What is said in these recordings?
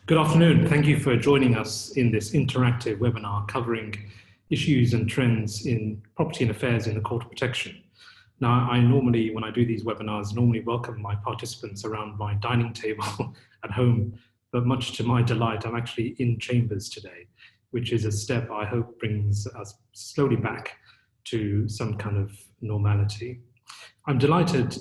Good afternoon. Thank you for joining us in this interactive webinar covering issues and trends in property and affairs in the Court of Protection. Now, I normally, when I do these webinars, welcome my participants around my dining table at home, but much to my delight, I'm actually in chambers today, which is a step I hope brings us slowly back to some kind of normality. I'm delighted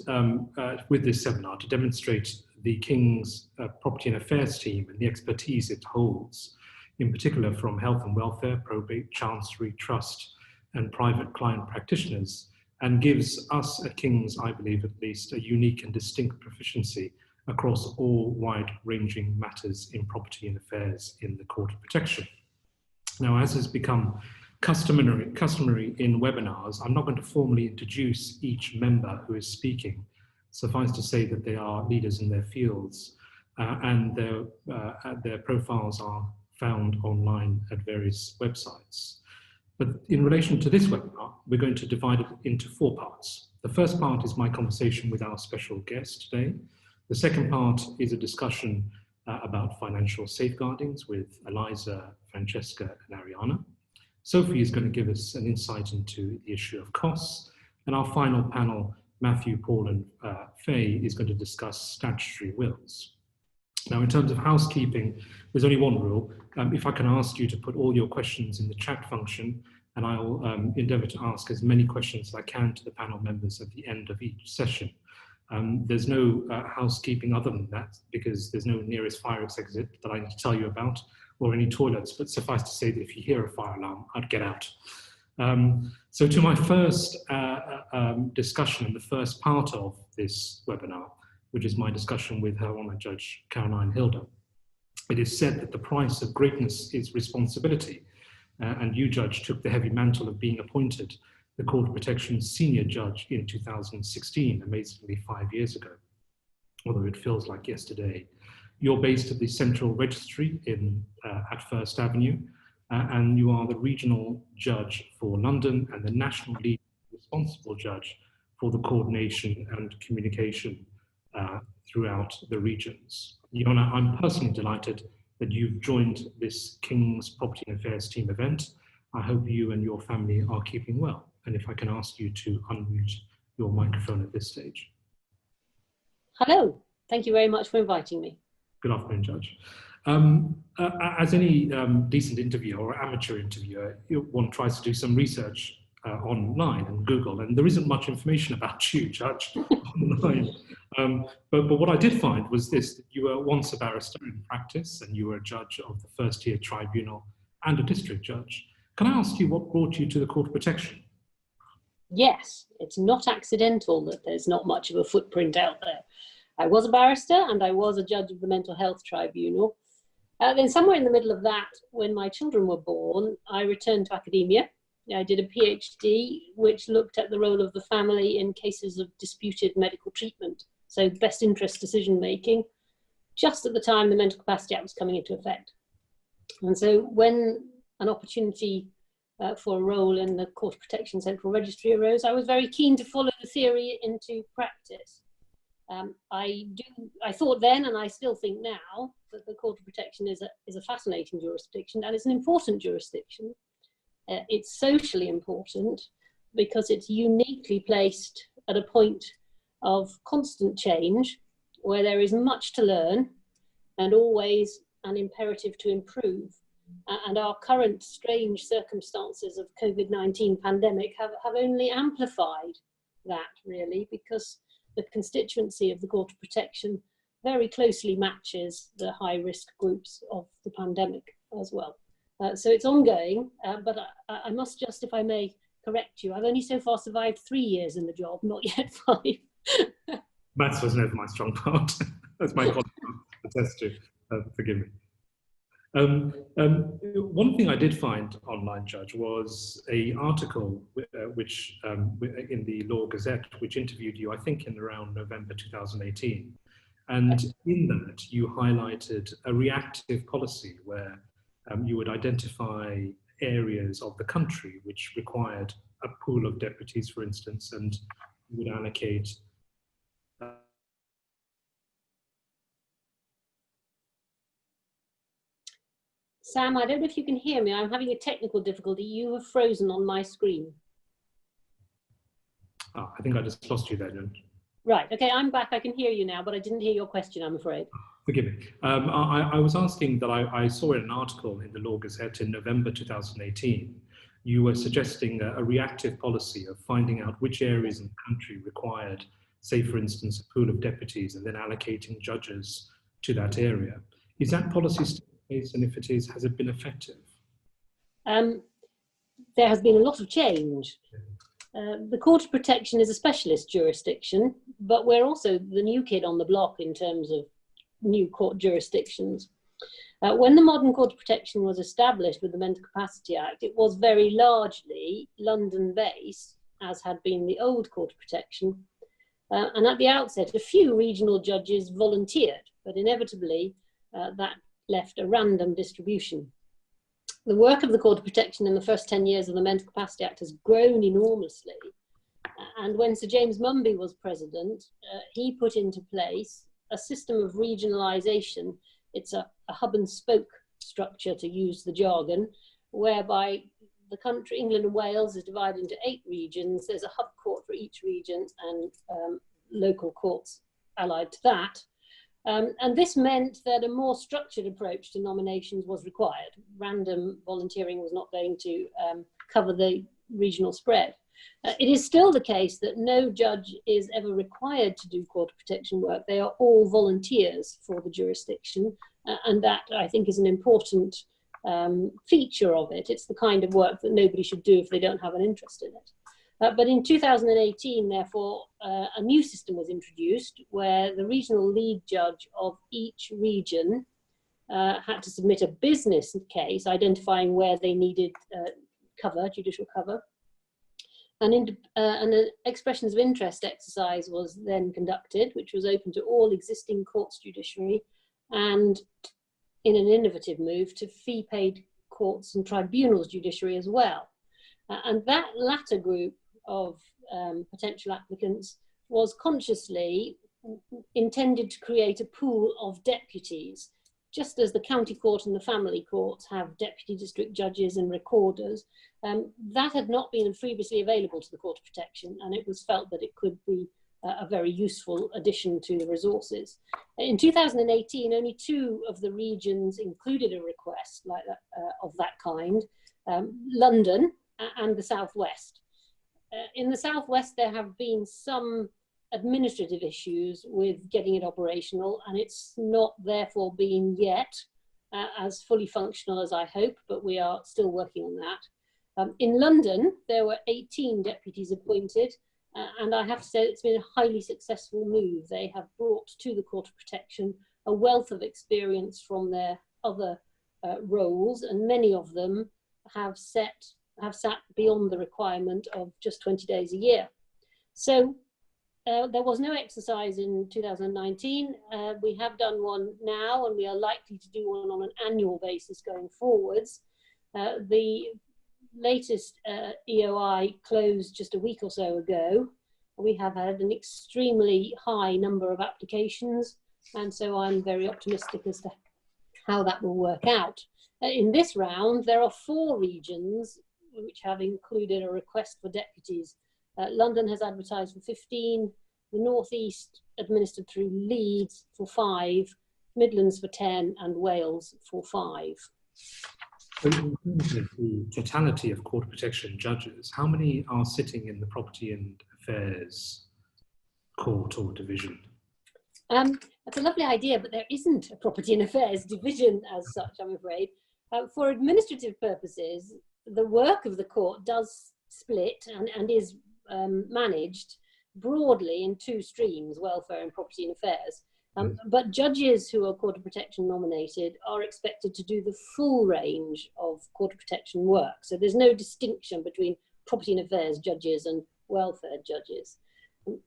with this seminar to demonstrate the King's Property and Affairs team and the expertise it holds, in particular from health and welfare, probate, chancery, trust, and private client practitioners, and gives us at King's, I believe at least, a unique and distinct proficiency across all wide-ranging matters in property and affairs in the Court of Protection. Now, as has become customary in webinars, I'm not going to formally introduce each member who is speaking. Suffice to say that they are leaders in their fields and their profiles are found online at various websites. But in relation to this webinar, we're going to divide it into four parts. The first part is my conversation with our special guest today. The second part is a discussion about financial safeguardings with Eliza, Francesca, and Ariana. Sophie is going to give us an insight into the issue of costs, and our final panel, Matthew, Paul, and Faye, is going to discuss statutory wills. Now, in terms of housekeeping, there's only one rule. If I can ask you to put all your questions in the chat function, and I'll endeavour to ask as many questions as I can to the panel members at the end of each session. There's no housekeeping other than that, because there's no nearest fire exit that I need to tell you about, or any toilets, but suffice to say that if you hear a fire alarm, I'd get out. So to my first discussion in the first part of this webinar, which is my discussion with Her Honour Judge Caroline Hilda. It is said that the price of greatness is responsibility, and you, Judge, took the heavy mantle of being appointed the Court of Protection's senior judge in 2016, amazingly 5 years ago, although it feels like yesterday. You're based at the Central Registry at First Avenue, and you are the regional judge for London and the national lead responsible judge for the coordination and communication throughout the regions. Your Honour, I'm personally delighted that you've joined this King's Property and Affairs team event. I hope you and your family are keeping well. And if I can ask you to unmute your microphone at this stage. Hello, thank you very much for inviting me. Good afternoon, Judge. As any decent interviewer or amateur interviewer, one tries to do some research online and Google, and there isn't much information about you, Judge, online. But what I did find was this: that you were once a barrister in practice, and you were a judge of the first-tier tribunal and a district judge. Can I ask you what brought you to the Court of Protection? Yes, it's not accidental that there's not much of a footprint out there. I was a barrister and I was a judge of the Mental Health Tribunal. Then somewhere in the middle of that, when my children were born, I returned to academia. I did a PhD, which looked at the role of the family in cases of disputed medical treatment, so best interest decision making, just at the time the Mental Capacity Act was coming into effect. And so when an opportunity for a role in the Court of Protection Central Registry arose, I was very keen to follow the theory into practice. I thought then, and I still think now, that the Court of Protection is a fascinating jurisdiction, and it's an important jurisdiction. It's socially important because it's uniquely placed at a point of constant change, where there is much to learn and always an imperative to improve. And our current strange circumstances of COVID-19 pandemic have only amplified that, really, because the constituency of the Court of Protection very closely matches the high-risk groups of the pandemic as well. So it's ongoing, but I must just, if I may correct you, I've only so far survived 3 years in the job, not yet 5. Maths was never my strong part. That's my colleague attest to. Forgive me. One thing I did find online, Judge, was an article which in the Law Gazette, which interviewed you, I think, in around November 2018. And in that, you highlighted a reactive policy where you would identify areas of the country which required a pool of deputies, for instance, and you would allocate Sam, I don't know if you can hear me. I'm having a technical difficulty. You have frozen on my screen. Oh, I think I just lost you there, Jen. Right, okay, I'm back. I can hear you now, but I didn't hear your question, I'm afraid. Forgive me. I was asking that I saw in an article in the Law Gazette in November 2018, you were suggesting a reactive policy of finding out which areas in the country required, say, for instance, a pool of deputies and then allocating judges to that area. Is that policy still in place? And if it is, has it been effective? There has been a lot of change. The Court of Protection is a specialist jurisdiction, but we're also the new kid on the block in terms of new court jurisdictions. When the modern Court of Protection was established with the Mental Capacity Act, it was very largely London-based, as had been the old Court of Protection. And at the outset, a few regional judges volunteered, but inevitably that left a random distribution. The work of the Court of Protection in the first 10 years of the Mental Capacity Act has grown enormously. And when Sir James Mumby was president, he put into place a system of regionalisation. It's a hub and spoke structure, to use the jargon, whereby the country, England and Wales, is divided into 8 regions. There's a hub court for each region and local courts allied to that. And this meant that a more structured approach to nominations was required. Random volunteering was not going to cover the regional spread. It is still the case that no judge is ever required to do Court of Protection work. They are all volunteers for the jurisdiction, and that, I think, is an important feature of it. It's the kind of work that nobody should do if they don't have an interest in it. But in 2018, therefore, a new system was introduced where the regional lead judge of each region had to submit a business case identifying where they needed cover, judicial cover. And an expressions of interest exercise was then conducted, which was open to all existing courts judiciary and, in an innovative move, to fee-paid courts and tribunals judiciary as well. And that latter group of potential applicants was consciously intended to create a pool of deputies. Just as the county court and the family courts have deputy district judges and recorders, that had not been previously available to the Court of Protection, and it was felt that it could be a very useful addition to the resources. In 2018, only 2 of the regions included a request like that, of that kind, London and the Southwest. In the Southwest, there have been some administrative issues with getting it operational, and it's not therefore been yet as fully functional as I hope, but we are still working on that. In London, there were 18 deputies appointed, and I have to say it's been a highly successful move. They have brought to the Court of Protection a wealth of experience from their other roles, and many of them have sat beyond the requirement of just 20 days a year. So there was no exercise in 2019. We have done one now, and we are likely to do one on an annual basis going forwards. The latest EOI closed just a week or so ago. We have had an extremely high number of applications, and so I'm very optimistic as to how that will work out. In this round, there are 4 regions which have included a request for deputies. London has advertised for 15, the North East administered through Leeds for 5, Midlands for 10, and Wales for 5. In terms of the totality of Court of Protection judges, how many are sitting in the Property and Affairs Court or division? That's a lovely idea, but there isn't a Property and Affairs division as such, I'm afraid. For administrative purposes, the work of the court does split and is managed broadly in 2 streams, welfare and property and affairs. But judges who are Court of Protection nominated are expected to do the full range of Court of Protection work. So there's no distinction between property and affairs judges and welfare judges.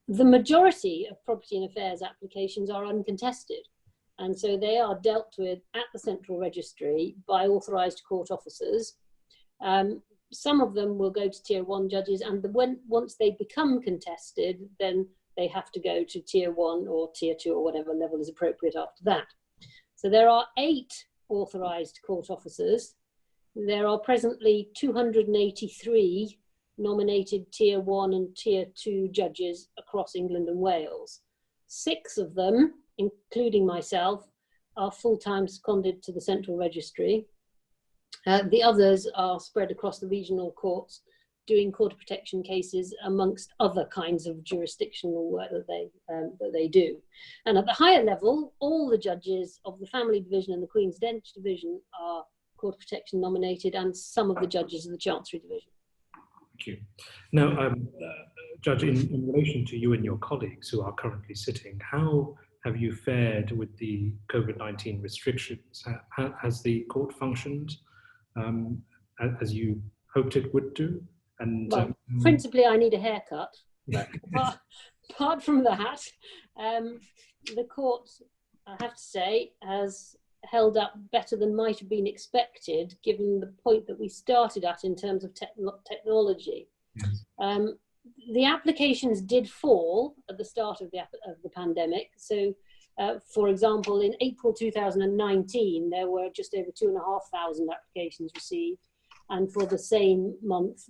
The majority of property and affairs applications are uncontested, and so they are dealt with at the Central Registry by authorised court officers. Some of them will go to Tier 1 judges, and once they become contested, then they have to go to Tier 1 or Tier 2 or whatever level is appropriate after that. So there are 8 authorised court officers. There are presently 283 nominated Tier 1 and Tier 2 judges across England and Wales. 6 of them, including myself, are full-time seconded to the Central Registry. The others are spread across the regional courts, doing quarter protection cases amongst other kinds of jurisdictional work that they do. And at the higher level, all the judges of the Family Division and the Queen's Bench Division are quarter protection nominated, and some of the judges of the Chancery Division. Thank you. Now, Judge, in relation to you and your colleagues who are currently sitting, how have you fared with the COVID-19 restrictions? Has the court functioned as you hoped it would do? And well, principally, I need a haircut. But apart from that, the court, I have to say, has held up better than might have been expected, given the point that we started at in terms of technology. Yes. The applications did fall at the start of the pandemic. So, for example, in April 2019, there were just over 2,500 applications received. And for the same month,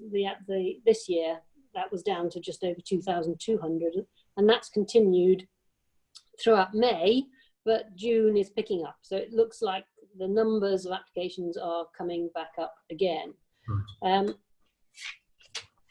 this year, that was down to just over 2,200. And that's continued throughout May, but June is picking up. So it looks like the numbers of applications are coming back up again. Right.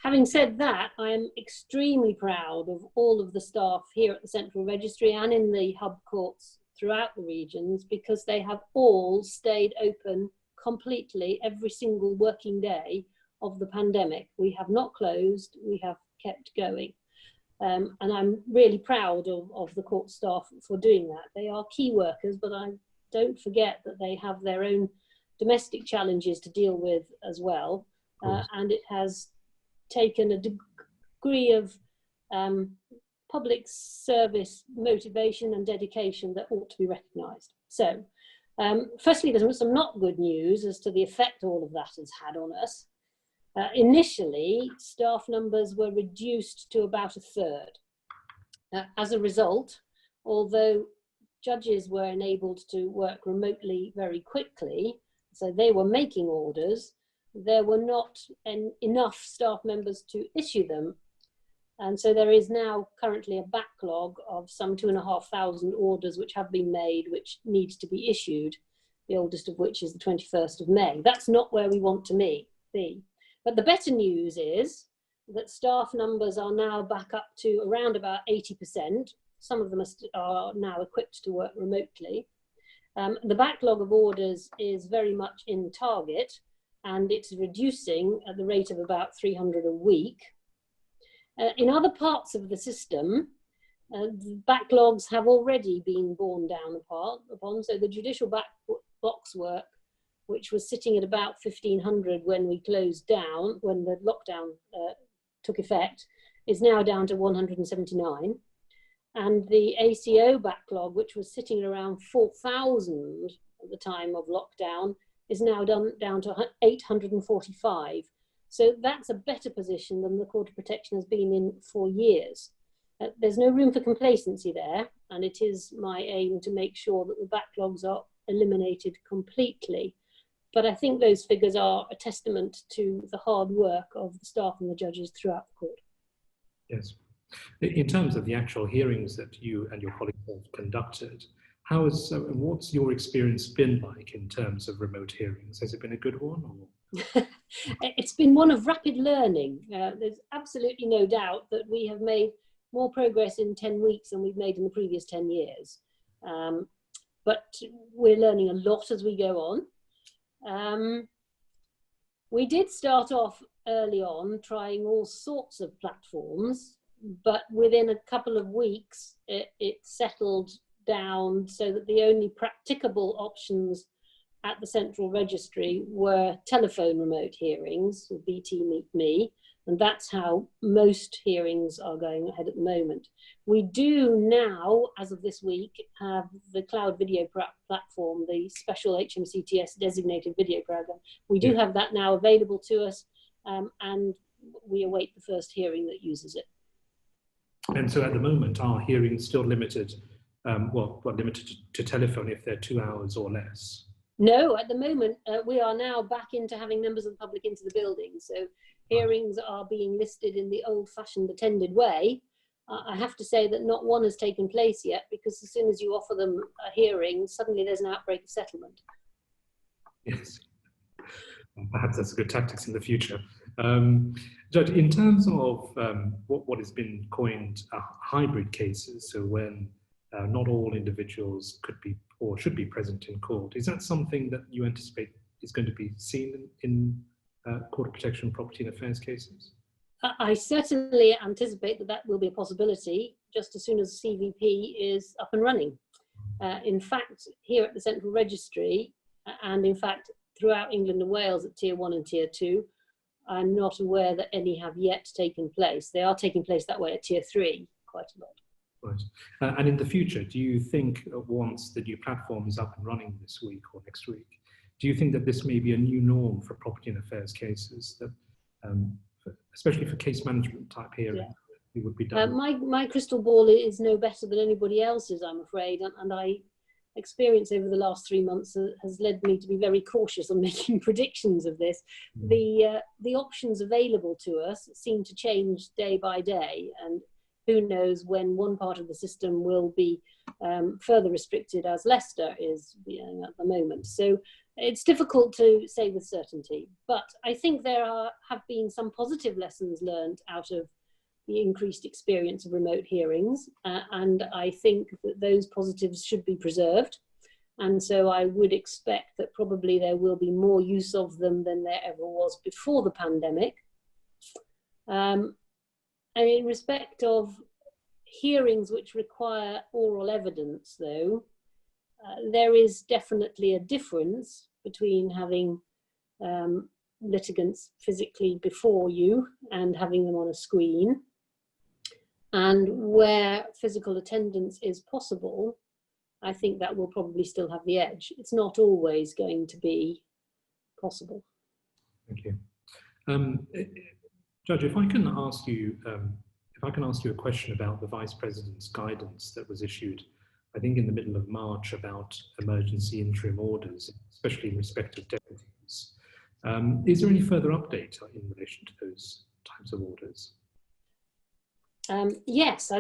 Having said that, I am extremely proud of all of the staff here at the Central Registry and in the hub courts throughout the regions, because they have all stayed open completely every single working day of the pandemic. We have not closed, we have kept going. And I'm really proud of the court staff for doing that. They are key workers, but I don't forget that they have their own domestic challenges to deal with as well. And it has taken a degree of public service motivation and dedication that ought to be recognised. So, firstly, there's some not good news as to the effect all of that has had on us. Initially, staff numbers were reduced to about a third. As a result, although judges were enabled to work remotely very quickly, so they were making orders, there were not enough staff members to issue them. And so there is now currently a backlog of some 2,500 orders which have been made, which needs to be issued, the oldest of which is the 21st of May. That's not where we want to be. But the better news is that staff numbers are now back up to around about 80%. Some of them are now equipped to work remotely. The backlog of orders is very much in target, and it's reducing at the rate of about 300 a week. In other parts of the system, the backlogs have already been borne down upon. So the judicial box work, which was sitting at about 1,500 when we closed down, when the lockdown took effect, is now down to 179. And the ACO backlog, which was sitting at around 4,000 at the time of lockdown, is now down to 845. So that's a better position than the Court of Protection has been in for years. There's no room for complacency there, and it is my aim to make sure that the backlogs are eliminated completely. But I think those figures are a testament to the hard work of the staff and the judges throughout the court. Yes. In terms of the actual hearings that you and your colleagues have conducted, what's your experience been like in terms of remote hearings? Has it been a good one? Or? It's been one of rapid learning. There's absolutely no doubt that we have made more progress in 10 weeks than we've made in the previous 10 years. But we're learning a lot as we go on. We did start off early on trying all sorts of platforms, but within a couple of weeks, it settled down so that the only practicable options at the Central Registry were telephone remote hearings, or BT Meet Me, and that's how most hearings are going ahead at the moment. We do now, as of this week, have the cloud video platform, the special HMCTS designated video program. We do have that now available to us, and we await the first hearing that uses it. And so at the moment, are hearings still limited, limited to telephone if they're 2 hours or less? No, at the moment, we are now back into having members of the public into the building. So hearings are being listed in the old-fashioned attended way. I have to say that not one has taken place yet, because as soon as you offer them a hearing, suddenly there's an outbreak of settlement. Yes. Perhaps that's a good tactics in the future. Judge, in terms of what has been coined hybrid cases, so when not all individuals could be or should be present in court, is that something that you anticipate is going to be seen in court of protection property and affairs cases? I certainly anticipate that that will be a possibility just as soon as CVP is up and running. In fact, here at the Central Registry, and in fact throughout England and Wales at Tier 1 and Tier 2, I'm not aware that any have yet taken place. They are taking place that way at Tier 3 quite a lot. Right. And in the future, do you think once the new platform is up and running this week or next week, do you think that this may be a new norm for property and affairs cases, that especially for case management type hearing, it would be done? My crystal ball is no better than anybody else's, I'm afraid, and I experience over the last 3 months has led me to be very cautious on making predictions of this. The options available to us seem to change day by day, and who knows when one part of the system will be further restricted, as Leicester is at the moment. So it's difficult to say with certainty, but I think there have been some positive lessons learned out of the increased experience of remote hearings, and I think that those positives should be preserved. And so I would expect that probably there will be more use of them than there ever was before the pandemic. And in respect of hearings which require oral evidence, though, there is definitely a difference between having litigants physically before you and having them on a screen. And where physical attendance is possible, I think that will probably still have the edge. It's not always going to be possible. Thank you. Judge, if I can ask you a question about the Vice President's guidance that was issued, I think in the middle of March, about emergency interim orders, especially in respect of deputies. Is there any further update in relation to those types of orders? Yes,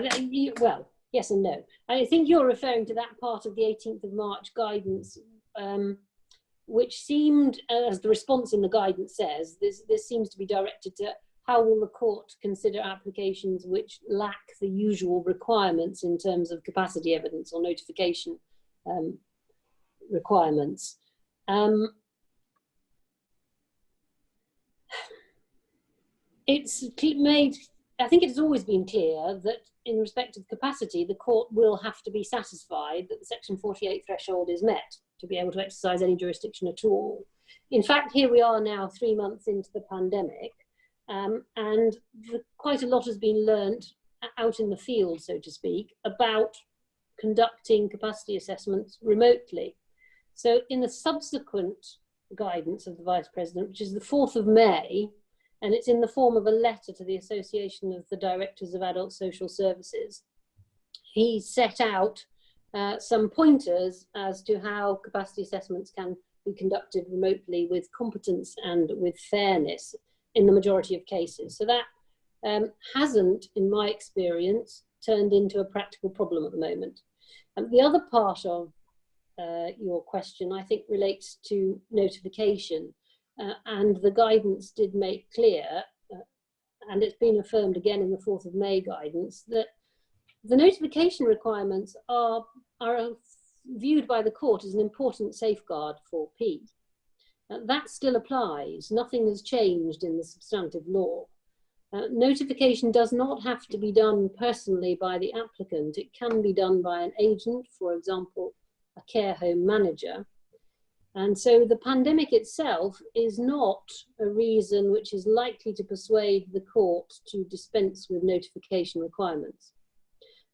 well, yes and no. I think you're referring to that part of the 18th of March guidance, which seemed, as the response in the guidance says, this seems to be directed to how will the court consider applications which lack the usual requirements in terms of capacity evidence or notification requirements. I think it has always been clear that in respect of capacity, the court will have to be satisfied that the Section 48 threshold is met to be able to exercise any jurisdiction at all. In fact, here we are now 3 months into the pandemic, and quite a lot has been learnt out in the field, so to speak, about conducting capacity assessments remotely. So in the subsequent guidance of the Vice President, which is the 4th of May, and it's in the form of a letter to the Association of the Directors of Adult Social Services, he set out some pointers as to how capacity assessments can be conducted remotely with competence and with fairness in the majority of cases. So that hasn't, in my experience, turned into a practical problem at the moment. The other part of your question, I think, relates to notification. And the guidance did make clear, and it's been affirmed again in the 4th of May guidance, that the notification requirements are viewed by the court as an important safeguard for P. That still applies. Nothing has changed in the substantive law. Notification does not have to be done personally by the applicant. It can be done by an agent, for example, a care home manager. And so the pandemic itself is not a reason which is likely to persuade the court to dispense with notification requirements.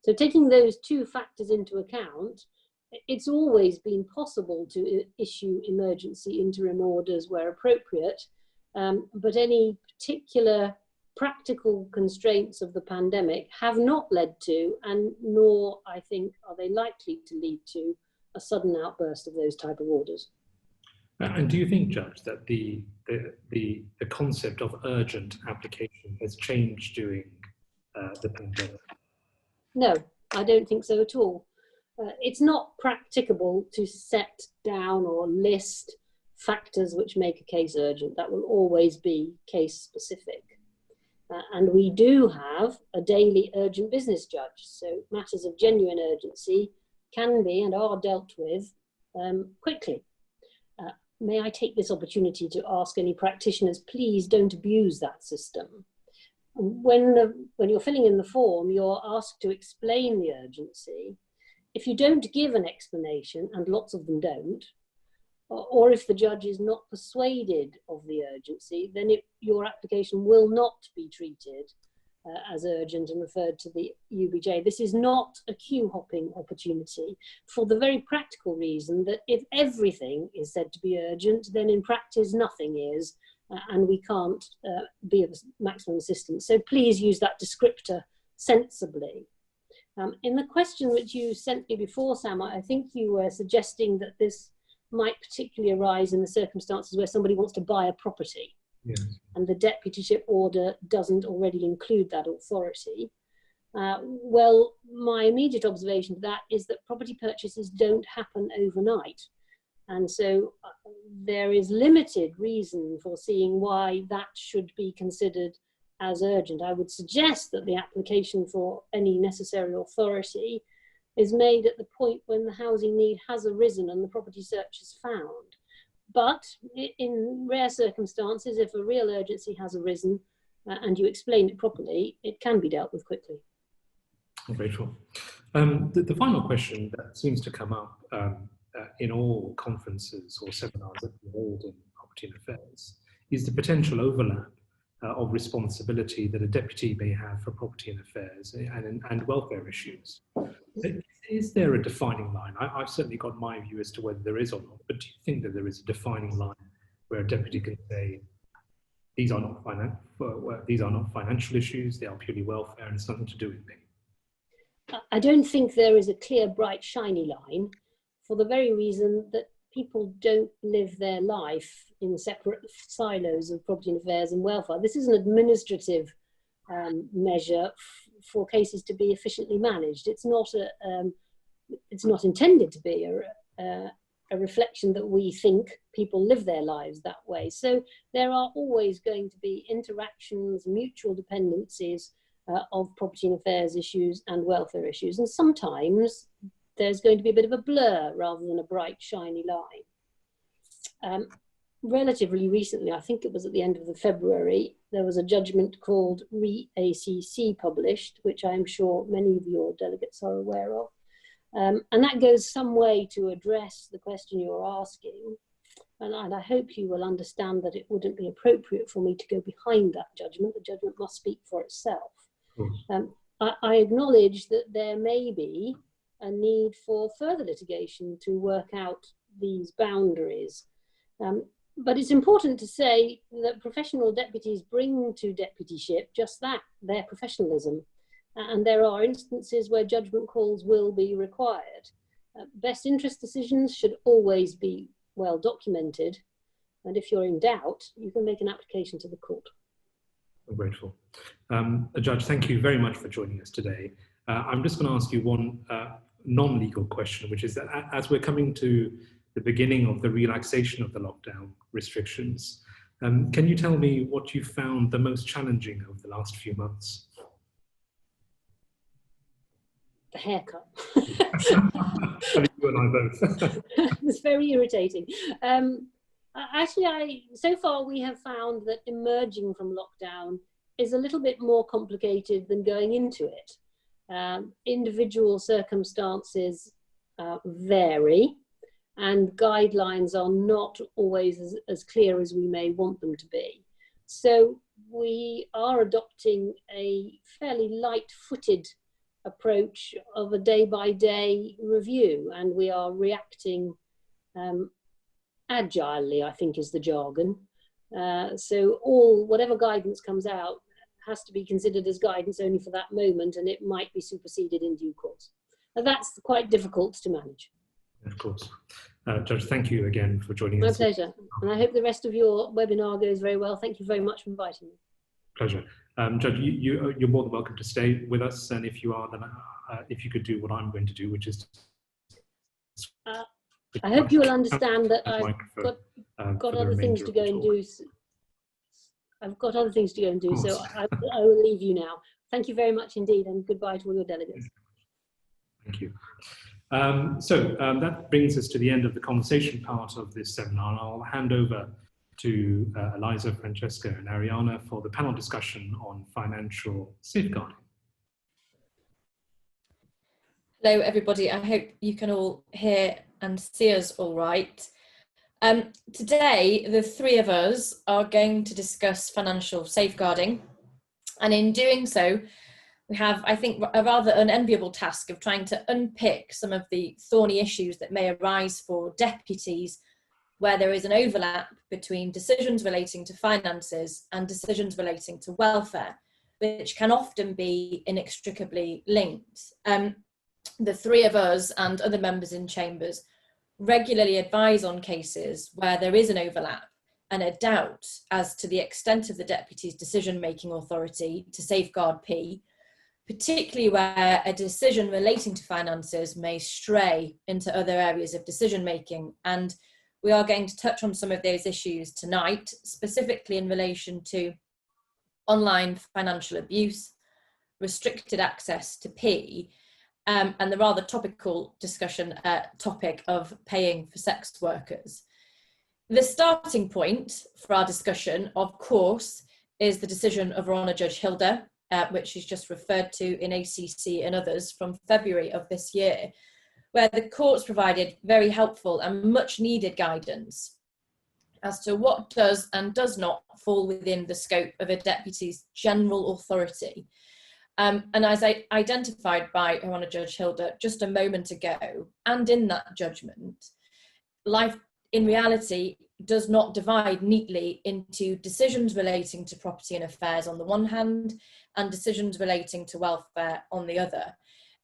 So taking those two factors into account, it's always been possible to issue emergency interim orders where appropriate, but any particular practical constraints of the pandemic have not led to, and nor, I think, are they likely to lead to, a sudden outburst of those type of orders. And do you think, Judge, that the concept of urgent application has changed during the pandemic? No, I don't think so at all. It's not practicable to set down or list factors which make a case urgent. That will always be case specific. And we do have a daily urgent business judge. So matters of genuine urgency can be and are dealt with quickly. May I take this opportunity to ask any practitioners, please don't abuse that system. When you're filling in the form, you're asked to explain the urgency. If you don't give an explanation, and lots of them don't, or if the judge is not persuaded of the urgency, then your application will not be treated as urgent and referred to the UBJ. This is not a queue hopping opportunity, for the very practical reason that if everything is said to be urgent, then in practice nothing is, and we can't be of maximum assistance. So please use that descriptor sensibly. In the question which you sent me before, Sam, I think you were suggesting that this might particularly arise in the circumstances where somebody wants to buy a property. Yes. And the deputyship order doesn't already include that authority. Well, my immediate observation to that is that property purchases don't happen overnight. And so there is limited reason for seeing why that should be considered as urgent. I would suggest that the application for any necessary authority is made at the point when the housing need has arisen and the property search is found. But in rare circumstances, if a real urgency has arisen and you explain it properly, it can be dealt with quickly. I'm grateful. The final question that seems to come up in all conferences or seminars that we hold in property and affairs is the potential overlap of responsibility that a deputy may have for property and affairs and welfare issues. Is there a defining line? I've certainly got my view as to whether there is or not, but do you think that there is a defining line where a deputy can say, these are not financial issues, they are purely welfare and it's nothing to do with me? I don't think there is a clear, bright, shiny line, for the very reason that people don't live their life in separate silos of property and affairs and welfare. This is an administrative measure for cases to be efficiently managed. It's not intended to be a reflection that we think people live their lives that way. So there are always going to be interactions, mutual dependencies of property and affairs issues and welfare issues. And sometimes there's going to be a bit of a blur rather than a bright, shiny line. Relatively recently, I think it was at the end of February, there was a judgment called Re-ACC published, which I'm sure many of your delegates are aware of. And that goes some way to address the question you're asking. And I hope you will understand that it wouldn't be appropriate for me to go behind that judgment. The judgment must speak for itself. I acknowledge that there may be a need for further litigation to work out these boundaries. But it's important to say that professional deputies bring to deputyship just that, their professionalism. And there are instances where judgment calls will be required. Best interest decisions should always be well documented. And if you're in doubt, you can make an application to the court. I'm grateful. Judge, thank you very much for joining us today. I'm just going to ask you one non-legal question, which is that as we're coming to the beginning of the relaxation of the lockdown restrictions, can you tell me what you found the most challenging over the last few months? The haircut. I think you and I both. It's very irritating. Actually, so far we have found that emerging from lockdown is a little bit more complicated than going into it. Individual circumstances vary, and guidelines are not always as clear as we may want them to be. So we are adopting a fairly light-footed approach of a day-by-day review, and we are reacting agilely, I think is the jargon. So whatever guidance comes out has to be considered as guidance only for that moment, and it might be superseded in due course. And that's quite difficult to manage. Of course. Judge, thank you again for joining My us. pleasure. And I hope the rest of your webinar goes very well. Thank you very much for inviting me. Pleasure. Judge, you're more than welcome to stay with us, and if you are, then if you could do what I'm going to do, which is... I hope you will understand that I've got other things to go and do. I've got other things to go and do, so I will leave you now. Thank you very much indeed, and goodbye to all your delegates. Thank you. That brings us to the end of the conversation part of this seminar, and I'll hand over to Eliza, Francesca, and Ariana for the panel discussion on financial safeguarding. Hello, everybody. I hope you can all hear and see us all right. Today, the three of us are going to discuss financial safeguarding. And in doing so, we have, I think, a rather unenviable task of trying to unpick some of the thorny issues that may arise for deputies where there is an overlap between decisions relating to finances and decisions relating to welfare, which can often be inextricably linked. The three of us and other members in chambers regularly advise on cases where there is an overlap and a doubt as to the extent of the deputy's decision-making authority to safeguard P, particularly where a decision relating to finances may stray into other areas of decision-making. And we are going to touch on some of those issues tonight, specifically in relation to online financial abuse, restricted access to P, and the rather topical discussion topic of paying for sex workers. The starting point for our discussion, of course, is the decision of Her Honour Judge Hilda, which she's just referred to in ACC and others from February of this year, where the courts provided very helpful and much needed guidance as to what does and does not fall within the scope of a deputy's general authority. And as I identified by Her Honour Judge Hilda just a moment ago, and in that judgment, life in reality does not divide neatly into decisions relating to property and affairs on the one hand and decisions relating to welfare on the other.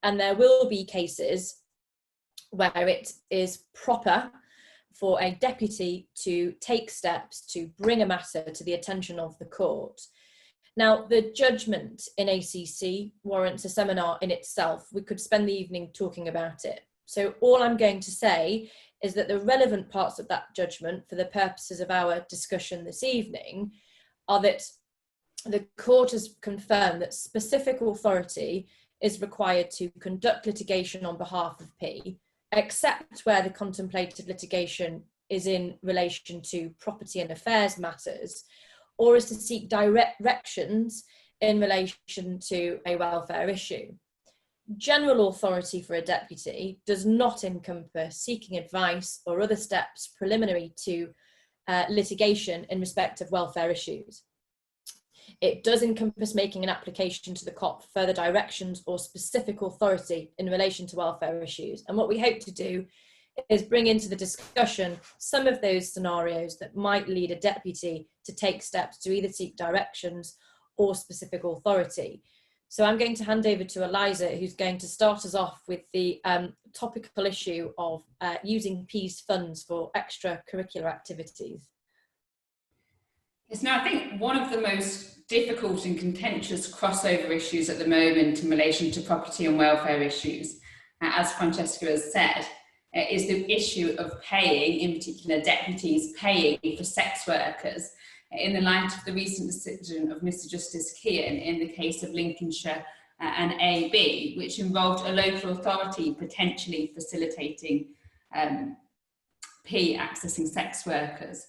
And there will be cases where it is proper for a deputy to take steps to bring a matter to the attention of the court. Now, the judgment in ACC warrants a seminar in itself. We could spend the evening talking about it. So all I'm going to say is that the relevant parts of that judgment for the purposes of our discussion this evening are that the court has confirmed that specific authority is required to conduct litigation on behalf of P, except where the contemplated litigation is in relation to property and affairs matters, or is to seek directions in relation to a welfare issue. General authority for a deputy does not encompass seeking advice or other steps preliminary to litigation in respect of welfare issues. It does encompass making an application to the COP for further directions or specific authority in relation to welfare issues. And what we hope to do is bring into the discussion some of those scenarios that might lead a deputy to take steps to either seek directions or specific authority. So I'm going to hand over to Eliza, who's going to start us off with the topical issue of using P's funds for extracurricular activities. Yes, now I think one of the most difficult and contentious crossover issues at the moment in relation to property and welfare issues, as Francesca has said, is the issue of paying, in particular deputies paying for sex workers, in the light of the recent decision of Mr Justice Kean in the case of Lincolnshire and AB, which involved a local authority potentially facilitating P accessing sex workers.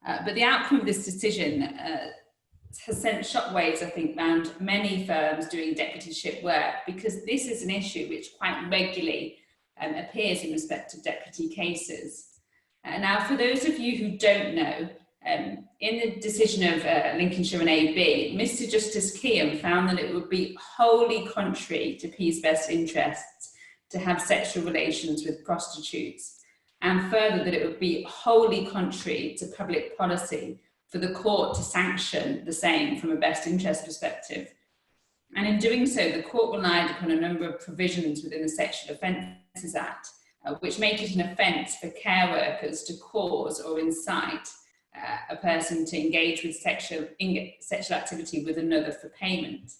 But the outcome of this decision has sent shockwaves, I think, around many firms doing deputyship work, because this is an issue which quite regularly appears in respect of deputy cases. Now, for those of you who don't know, in the decision of Lincolnshire and AB, Mr Justice Kean found that it would be wholly contrary to P's best interests to have sexual relations with prostitutes, and further that it would be wholly contrary to public policy for the court to sanction the same from a best interest perspective. And in doing so, the court relied upon a number of provisions within the Sexual Offences Act, which make it an offence for care workers to cause or incite a person to engage with sexual activity with another for payment.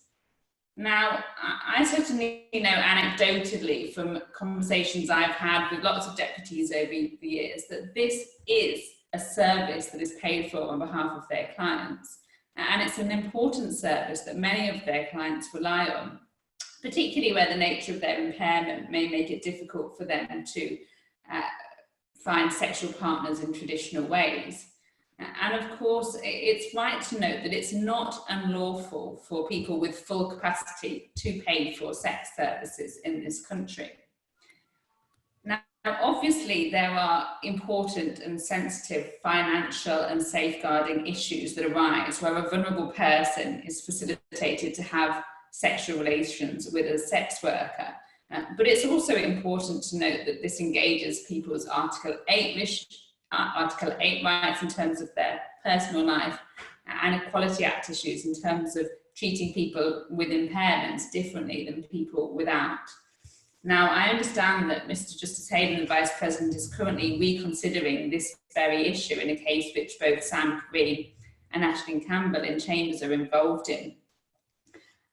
Now, I certainly know anecdotally from conversations I've had with lots of deputies over the years that this is a service that is paid for on behalf of their clients. And it's an important service that many of their clients rely on, particularly where the nature of their impairment may make it difficult for them to find sexual partners in traditional ways. And of course, it's right to note that it's not unlawful for people with full capacity to pay for sex services in this country. Now, obviously, there are important and sensitive financial and safeguarding issues that arise where a vulnerable person is facilitated to have sexual relations with a sex worker. But it's also important to note that this engages people's Article 8 rights in terms of their personal life, and Equality Act issues in terms of treating people with impairments differently than people without. Now, I understand that Mr. Justice Hayden, the Vice President, is currently reconsidering this very issue in a case which both Sam Green and Aisling Campbell in Chambers are involved in.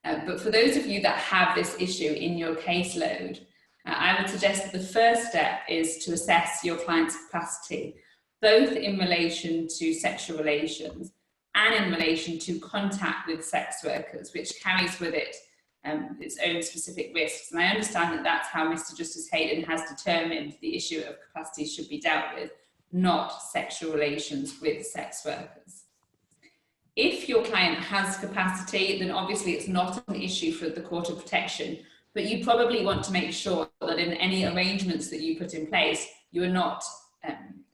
But for those of you that have this issue in your caseload, I would suggest that the first step is to assess your client's capacity, both in relation to sexual relations and in relation to contact with sex workers, which carries with it its own specific risks. And I understand that that's how Mr. Justice Hayden has determined the issue of capacity should be dealt with, not sexual relations with sex workers. If your client has capacity, then obviously it's not an issue for the Court of Protection, but you probably want to make sure that in any arrangements that you put in place, you are not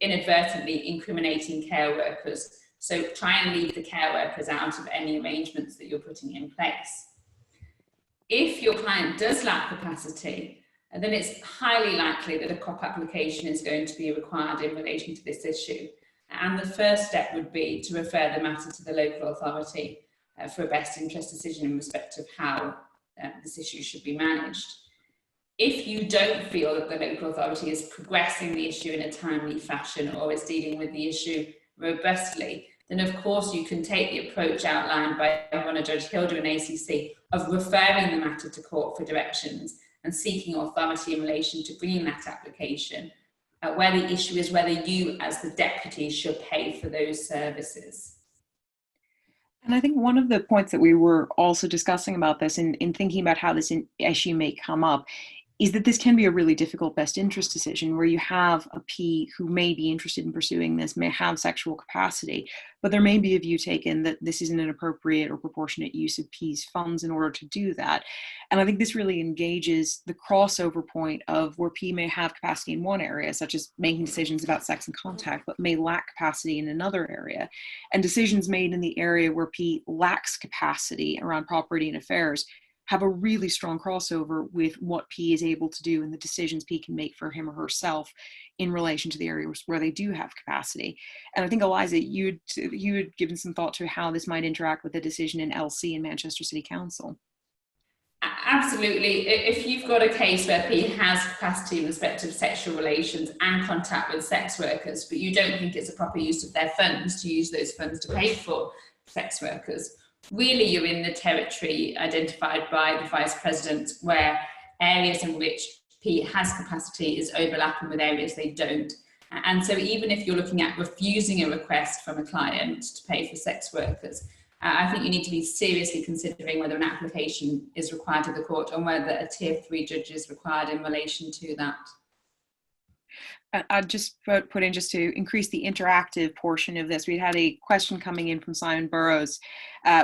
inadvertently incriminating care workers. So try and leave the care workers out of any arrangements that you're putting in place. If your client does lack capacity, then it's highly likely that a COP application is going to be required in relation to this issue. And the first step would be to refer the matter to the local authority for a best interest decision in respect of how this issue should be managed. If you don't feel that the local authority is progressing the issue in a timely fashion or is dealing with the issue robustly, then of course you can take the approach outlined by Honourable Judge Hilda in ACC of referring the matter to court for directions and seeking authority in relation to bringing that application, where the issue is whether you as the deputy should pay for those services. And I think one of the points that we were also discussing about this in thinking about how this issue may come up is that this can be a really difficult best interest decision where you have a P who may be interested in pursuing this, may have sexual capacity, but there may be a view taken that this isn't an appropriate or proportionate use of P's funds in order to do that. And I think this really engages the crossover point of where P may have capacity in one area, such as making decisions about sex and contact, but may lack capacity in another area. And decisions made in the area where P lacks capacity around property and affairs have a really strong crossover with what P is able to do and the decisions P can make for him or herself in relation to the areas where they do have capacity. And I think, Eliza, you had given some thought to how this might interact with the decision in LC in Manchester City Council. Absolutely. If you've got a case where P has capacity in respect of sexual relations and contact with sex workers, but you don't think it's a proper use of their funds to use those funds to pay for sex workers, really you're in the territory identified by the Vice President where areas in which P has capacity is overlapping with areas they don't. And so even if you're looking at refusing a request from a client to pay for sex workers, I think you need to be seriously considering whether an application is required to the court and whether a Tier 3 judge is required in relation to that. I'd just put in, just to increase the interactive portion of this, we had a question coming in from Simon Burrows,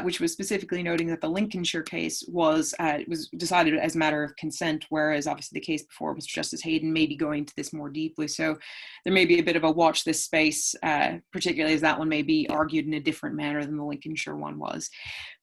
which was specifically noting that the Lincolnshire case was decided as a matter of consent, whereas obviously the case before Mr. Justice Hayden may be going to this more deeply. So there may be a bit of a watch this space, particularly as that one may be argued in a different manner than the Lincolnshire one was.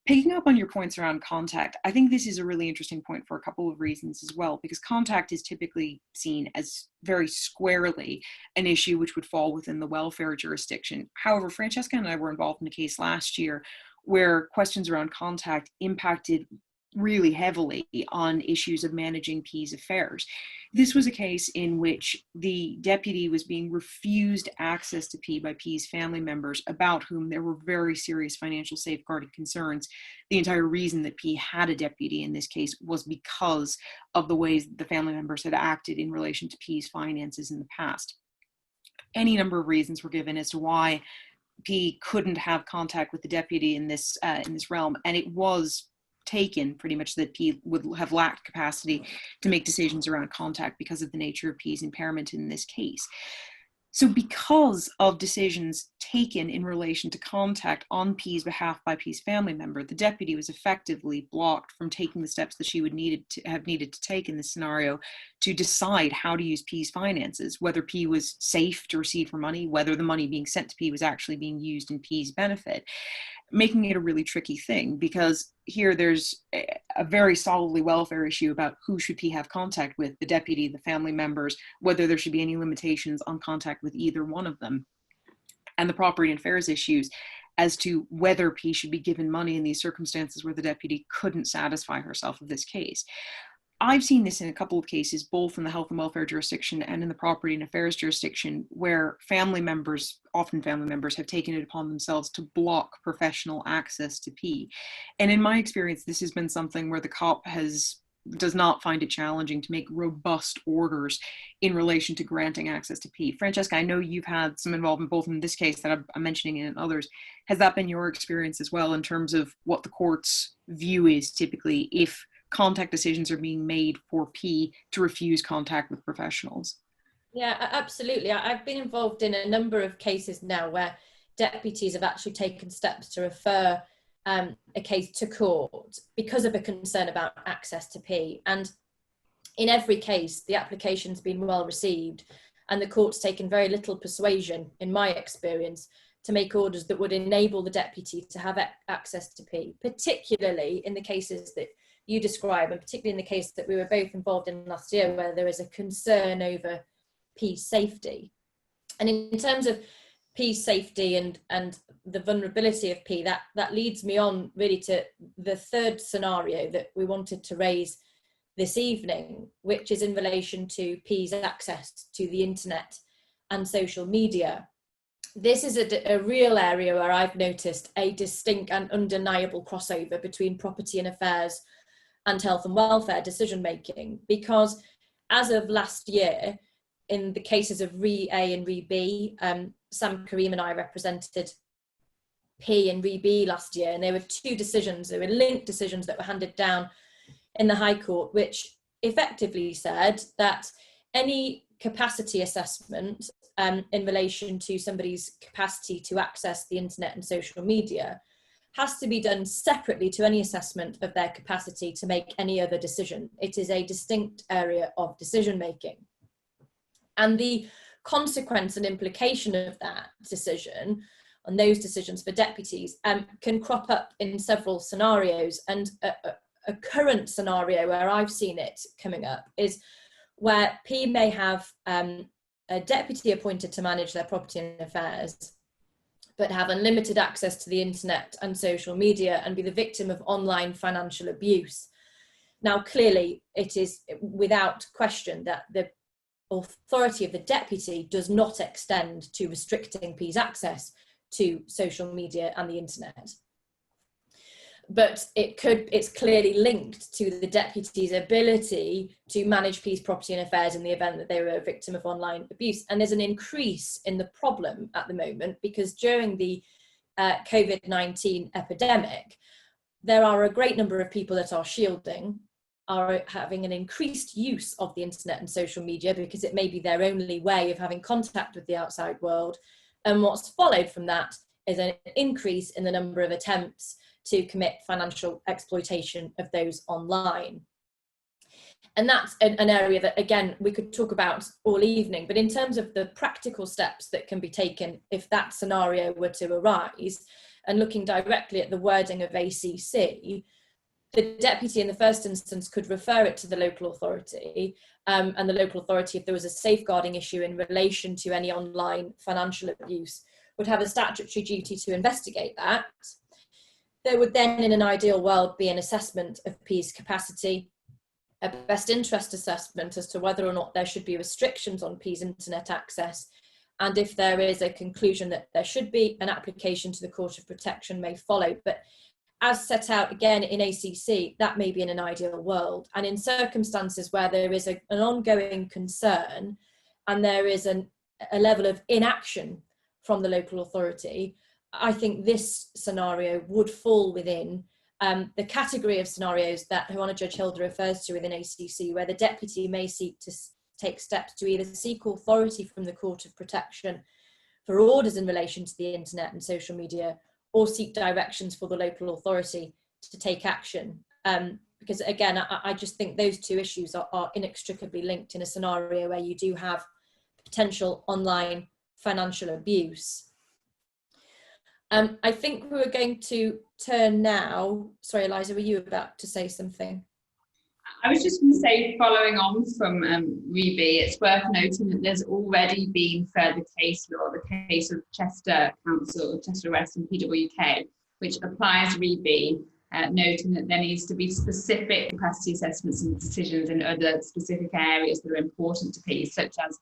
Picking up on your points around contact, I think this is a really interesting point for a couple of reasons as well, because contact is typically seen as very squarely an issue which would fall within the welfare jurisdiction. However, Francesca and I were involved in a case last year where questions around contact impacted really heavily on issues of managing P's affairs. This was a case in which the deputy was being refused access to P by P's family members, about whom there were very serious financial safeguarding concerns. The entire reason that P had a deputy in this case was because of the ways the family members had acted in relation to P's finances in the past. Any number of reasons were given as to why P couldn't have contact with the deputy in this realm, and it was taken pretty much that P would have lacked capacity to make decisions around contact because of the nature of P's impairment in this case. So because of decisions taken in relation to contact on P's behalf by P's family member, the deputy was effectively blocked from taking the steps that she would have needed to take in this scenario to decide how to use P's finances, whether P was safe to receive her money, whether the money being sent to P was actually being used in P's benefit, making it a really tricky thing, because here there's a very solidly welfare issue about who should P have contact with, the deputy, the family members, whether there should be any limitations on contact with either one of them, and the property and affairs issues as to whether P should be given money in these circumstances where the deputy couldn't satisfy herself of this case. I've seen this in a couple of cases, both in the health and welfare jurisdiction and in the property and affairs jurisdiction, where family members, often family members, have taken it upon themselves to block professional access to P. And in my experience, this has been something where the COP does not find it challenging to make robust orders in relation to granting access to P. Francesca, I know you've had some involvement both in this case that I'm mentioning and in others. Has that been your experience as well in terms of what the court's view is typically if contact decisions are being made for P to refuse contact with professionals? Yeah, absolutely. I've been involved in a number of cases now where deputies have actually taken steps to refer a case to court because of a concern about access to P. And in every case, the application's been well received, and the court's taken very little persuasion, in my experience, to make orders that would enable the deputy to have access to P, particularly in the cases that you describe, and particularly in the case that we were both involved in last year, where there is a concern over P's safety. And in terms of P's safety and the vulnerability of P, that leads me on really to the third scenario that we wanted to raise this evening, which is in relation to P's access to the internet and social media. This is a real area where I've noticed a distinct and undeniable crossover between property and affairs and health and welfare decision making, because as of last year, in the cases of Re-A and Re-B, Sam Karim and I represented P and Re-B last year, and there were there were linked decisions that were handed down in the High Court, which effectively said that any capacity assessment in relation to somebody's capacity to access the internet and social media has to be done separately to any assessment of their capacity to make any other decision. It is a distinct area of decision making. And the consequence and implication of that decision, on those decisions for deputies, can crop up in several scenarios. And a current scenario where I've seen it coming up is where P may have a deputy appointed to manage their property and affairs, but have unlimited access to the internet and social media and be the victim of online financial abuse. Now, clearly, it is without question that the authority of the deputy does not extend to restricting P's access to social media and the internet. But it's clearly linked to the deputy's ability to manage P's property and affairs in the event that they were a victim of online abuse. And there's an increase in the problem at the moment because during the COVID-19 epidemic, there are a great number of people that are shielding, are having an increased use of the internet and social media because it may be their only way of having contact with the outside world. And what's followed from that is an increase in the number of attempts to commit financial exploitation of those online. And that's an area that, again, we could talk about all evening, but in terms of the practical steps that can be taken if that scenario were to arise, and looking directly at the wording of ACC, the deputy in the first instance could refer it to the local authority, and the local authority, if there was a safeguarding issue in relation to any online financial abuse, would have a statutory duty to investigate that. There would then, in an ideal world, be an assessment of P's capacity, a best interest assessment as to whether or not there should be restrictions on P's internet access. And if there is a conclusion that there should be, an application to the Court of Protection may follow. But as set out again in ACC, that may be in an ideal world. And in circumstances where there is an ongoing concern and there is a level of inaction from the local authority, I think this scenario would fall within the category of scenarios that Honourable Judge Hilda refers to within ACC, where the deputy may seek to take steps to either seek authority from the Court of Protection for orders in relation to the internet and social media, or seek directions for the local authority to take action. Because again, I just think those two issues are inextricably linked in a scenario where you do have potential online financial abuse. I think we're going to turn now. Sorry, Eliza, were you about to say something? I was just going to say, following on from Reby, it's worth noting that there's already been further case law, the case of Chester Council, Chester West and PWK, which applies Reby, noting that there needs to be specific capacity assessments and decisions in other specific areas that are important to P, such as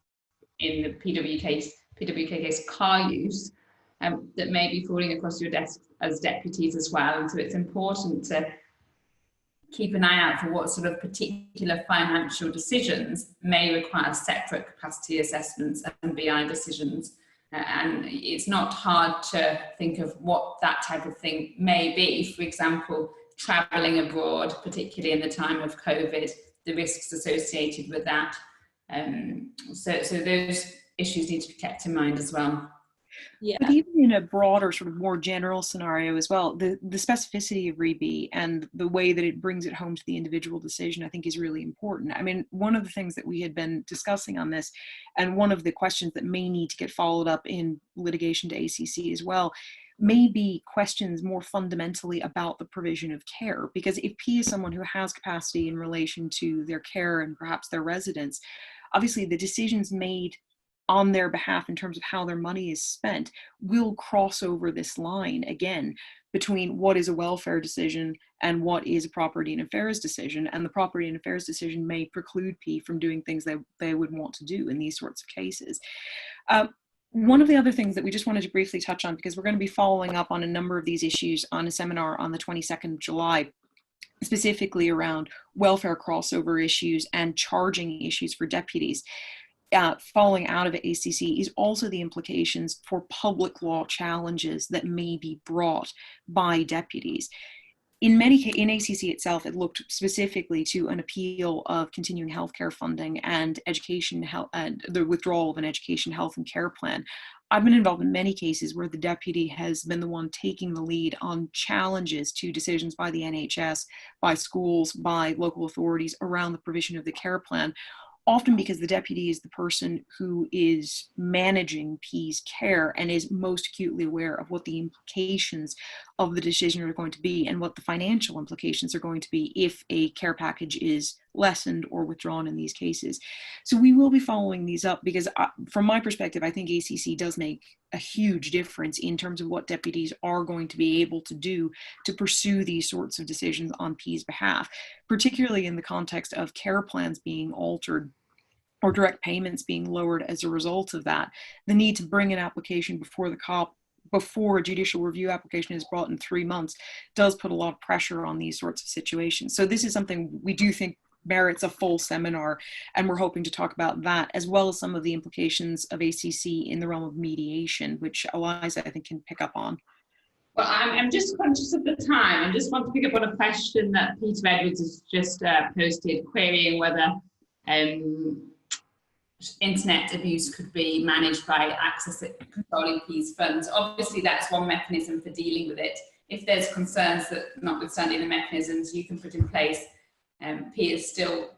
in the PWK case, car use, that may be falling across your desk as deputies as well. And so it's important to keep an eye out for what sort of particular financial decisions may require separate capacity assessments and BI decisions. And it's not hard to think of what that type of thing may be. For example, travelling abroad, particularly in the time of COVID, the risks associated with that. So those issues need to be kept in mind as well. Yeah. But even in a broader, sort of more general scenario as well, the specificity of Reby and the way that it brings it home to the individual decision, I think, is really important. I mean, one of the things that we had been discussing on this, and one of the questions that may need to get followed up in litigation to ACC as well, may be questions more fundamentally about the provision of care. Because if P is someone who has capacity in relation to their care and perhaps their residents, obviously the decisions made on their behalf in terms of how their money is spent will cross over this line again between what is a welfare decision and what is a property and affairs decision. And the property and affairs decision may preclude P from doing things that they would want to do in these sorts of cases. One of the other things that we just wanted to briefly touch on, because we're going to be following up on a number of these issues on a seminar on the 22nd of July, specifically around welfare crossover issues and charging issues for deputies. Falling out of ACC is also the implications for public law challenges that may be brought by deputies. In ACC itself, it looked specifically to an appeal of continuing healthcare funding and education, and the withdrawal of an education, health, and care plan. I've been involved in many cases where the deputy has been the one taking the lead on challenges to decisions by the NHS, by schools, by local authorities around the provision of the care plan. Often because the deputy is the person who is managing P's care and is most acutely aware of what the implications of the decision are going to be and what the financial implications are going to be if a care package is lessened or withdrawn in these cases. So we will be following these up because from my perspective, I think ACC does make a huge difference in terms of what deputies are going to be able to do to pursue these sorts of decisions on P's behalf, particularly in the context of care plans being altered or direct payments being lowered as a result of that. The need to bring an application before the COP, before a judicial review application is brought in 3 months, does put a lot of pressure on these sorts of situations. So this is something we do think merits a full seminar, and we're hoping to talk about that, as well as some of the implications of ACC in the realm of mediation, which Eliza, I think, can pick up on. Well, I'm just conscious of the time. I just want to pick up on a question that Peter Edwards has just posted, querying whether internet abuse could be managed by controlling P's funds. Obviously, that's one mechanism for dealing with it. If there's concerns that, notwithstanding the mechanisms you can put in place, P is still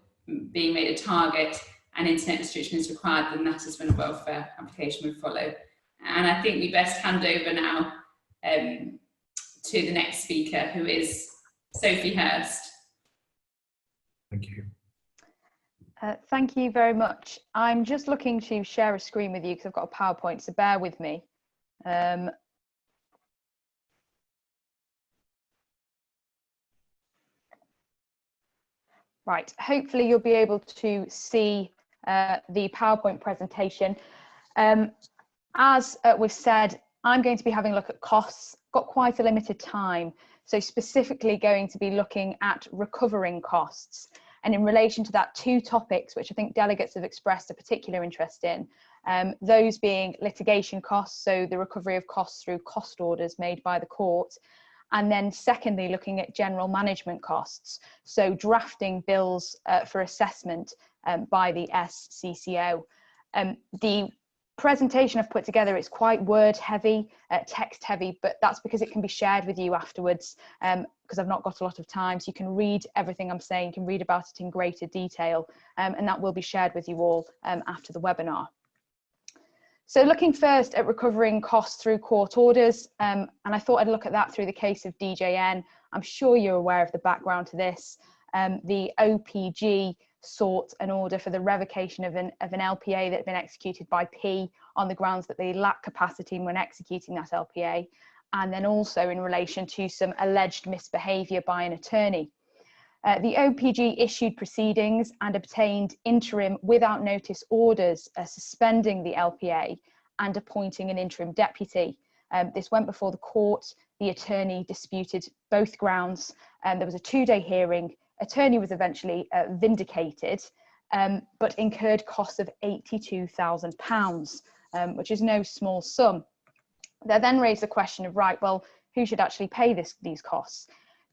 being made a target and internet restriction is required, then that is when a welfare application would follow. And I think we best hand over now to the next speaker, who is Sophie Hurst. Thank you. Thank you very much. I'm just looking to share a screen with you because I've got a PowerPoint, so bear with me. Right, hopefully you'll be able to see the PowerPoint presentation. As we've said, I'm going to be having a look at costs, got quite a limited time, so specifically going to be looking at recovering costs. And in relation to that, two topics which I think delegates have expressed a particular interest in, those being litigation costs, so the recovery of costs through cost orders made by the court, and then secondly, looking at general management costs, so drafting bills for assessment by the SCCO. The presentation I've put together is quite word heavy, text heavy, but that's because it can be shared with you afterwards, because I've not got a lot of time, so you can read everything I'm saying, you can read about it in greater detail, and that will be shared with you all after the webinar. So looking first at recovering costs through court orders, and I thought I'd look at that through the case of DJN. I'm sure you're aware of the background to this. The OPG sought an order for the revocation of an LPA that had been executed by P on the grounds that they lack capacity when executing that LPA, and then also in relation to some alleged misbehaviour by an attorney. The OPG issued proceedings and obtained interim without notice orders suspending the LPA and appointing an interim deputy. This went before the court. The attorney disputed both grounds. There was a 2-day hearing. Attorney was eventually vindicated, but incurred costs of £82,000, which is no small sum. They then raised the question of, right, well, who should actually pay these costs?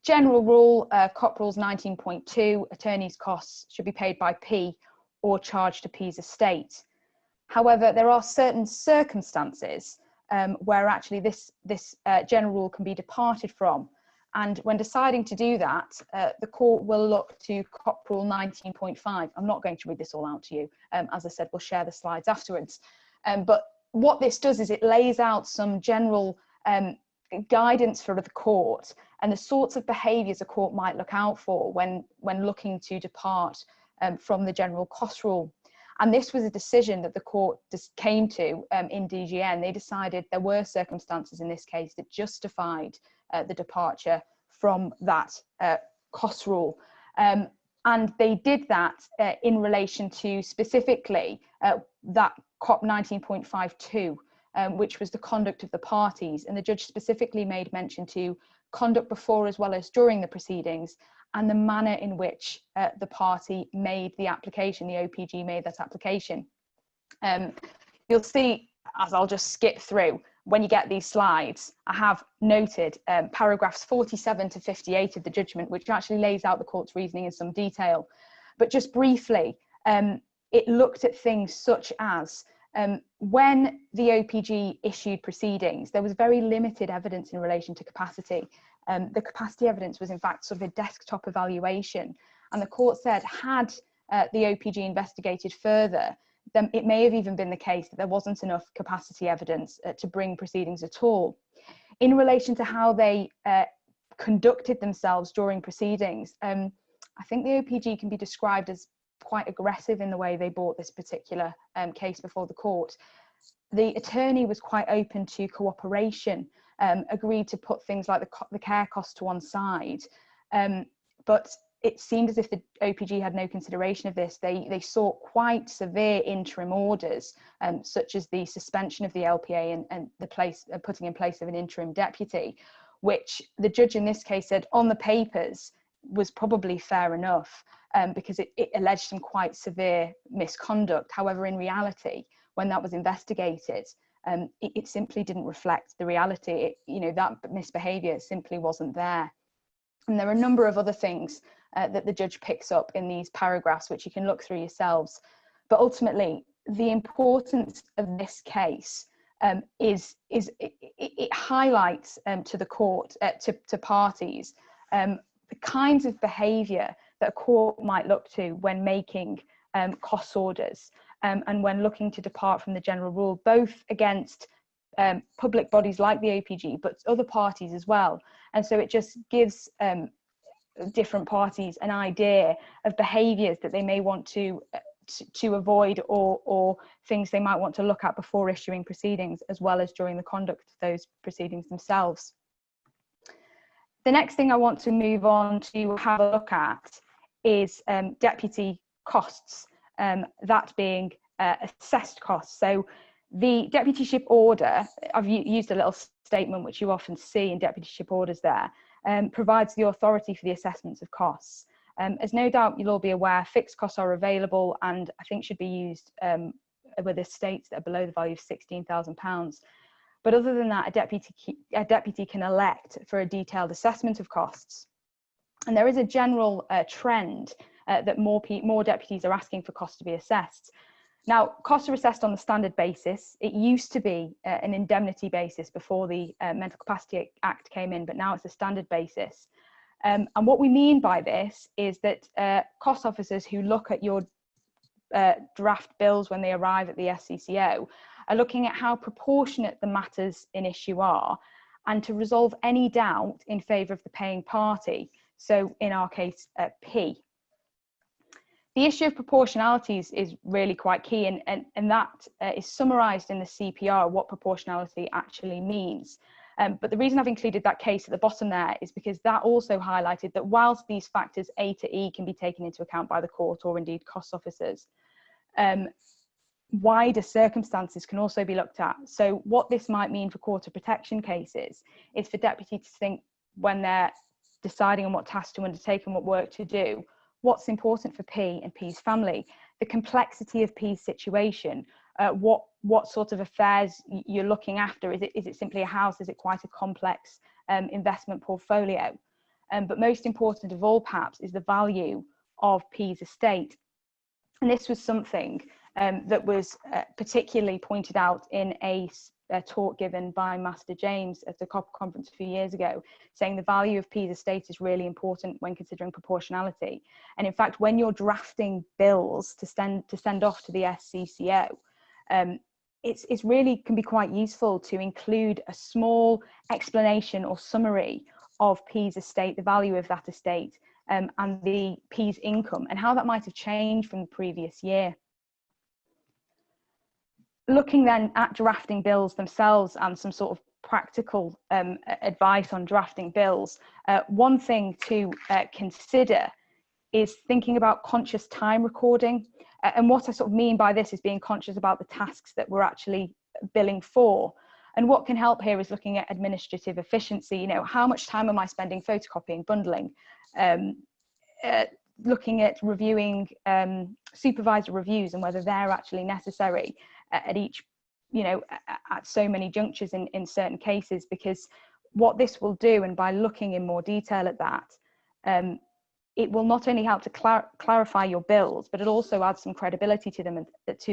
General rule, COP Rules 19.2, attorney's costs should be paid by P or charged to P's estate. However, there are certain circumstances where actually this general rule can be departed from. And when deciding to do that, the court will look to COP Rule 19.5. I'm not going to read this all out to you. As I said, we'll share the slides afterwards. But what this does is it lays out some general guidance for the court and the sorts of behaviours a court might look out for when looking to depart from the general cost rule. And this was a decision that the court just came to in DGN. They decided there were circumstances in this case that justified the departure from that cost rule. And they did that in relation to specifically that COP 19.52, which was the conduct of the parties. And the judge specifically made mention to conduct before as well as during the proceedings and the manner in which the party made the application, the OPG made that application. You'll see, as I'll just skip through, when you get these slides, I have noted paragraphs 47 to 58 of the judgment, which actually lays out the court's reasoning in some detail. But just briefly, it looked at things such as when the OPG issued proceedings, there was very limited evidence in relation to capacity. The capacity evidence was in fact sort of a desktop evaluation. And the court said, had the OPG investigated further, then it may have even been the case that there wasn't enough capacity evidence to bring proceedings at all. In relation to how they conducted themselves during proceedings, I think the OPG can be described as quite aggressive in the way they brought this particular case before the court. The attorney was quite open to cooperation, agreed to put things like the care costs to one side, but it seemed as if the OPG had no consideration of this. They sought quite severe interim orders, such as the suspension of the LPA and the putting in place of an interim deputy, which the judge in this case said on the papers was probably fair enough, because it alleged some quite severe misconduct. However, in reality, when that was investigated, it simply didn't reflect the reality. That misbehaviour simply wasn't there. And there are a number of other things that the judge picks up in these paragraphs, which you can look through yourselves. But ultimately, the importance of this case is it highlights to the court, to parties, the kinds of behaviour that a court might look to when making cost orders and when looking to depart from the general rule, both against public bodies like the OPG, but other parties as well. And so it just gives different parties an idea of behaviours that they may want to avoid, or things they might want to look at before issuing proceedings, as well as during the conduct of those proceedings themselves. The next thing I want to move on to have a look at is deputy costs, that being assessed costs. So the deputyship order, I've used a little statement which you often see in deputyship orders there, provides the authority for the assessments of costs. As no doubt you'll all be aware, fixed costs are available and I think should be used with estates that are below the value of £16,000. But other than that, a deputy can elect for a detailed assessment of costs. And there is a general trend that more deputies are asking for costs to be assessed. Now, costs are assessed on the standard basis. It used to be an indemnity basis before the Mental Capacity Act came in, but now it's a standard basis. And what we mean by this is that cost officers who look at your draft bills when they arrive at the SCCO are looking at how proportionate the matters in issue are and to resolve any doubt in favour of the paying party. So in our case, P. The issue of proportionality is really quite key, and that is summarised in the CPR, what proportionality actually means. But the reason I've included that case at the bottom there is because that also highlighted that whilst these factors A to E can be taken into account by the court or indeed cost officers, wider circumstances can also be looked at. So what this might mean for quarter protection cases is for deputies to think when they're deciding on what tasks to undertake and what work to do, what's important for P and P's family, the complexity of P's situation, what sort of affairs you're looking after. Is it simply a house? Is it quite a complex investment portfolio? But most important of all, perhaps, is the value of P's estate. And this was something that was particularly pointed out in a talk given by Master James at the COP conference a few years ago, saying the value of P's estate is really important when considering proportionality. And in fact, when you're drafting bills to send off to the SCCO, it's really can be quite useful to include a small explanation or summary of P's estate, the value of that estate, and the P's income and how that might have changed from the previous year. Looking then at drafting bills themselves and some sort of practical advice on drafting bills, one thing to consider is thinking about conscious time recording. And what I sort of mean by this is being conscious about the tasks that we're actually billing for. And what can help here is looking at administrative efficiency. You know, how much time am I spending photocopying, bundling, looking at reviewing supervisor reviews and whether they're actually necessary at each, you know, at so many junctures in certain cases, because what this will do, and by looking in more detail at that, it will not only help to clarify your bills, but it also adds some credibility to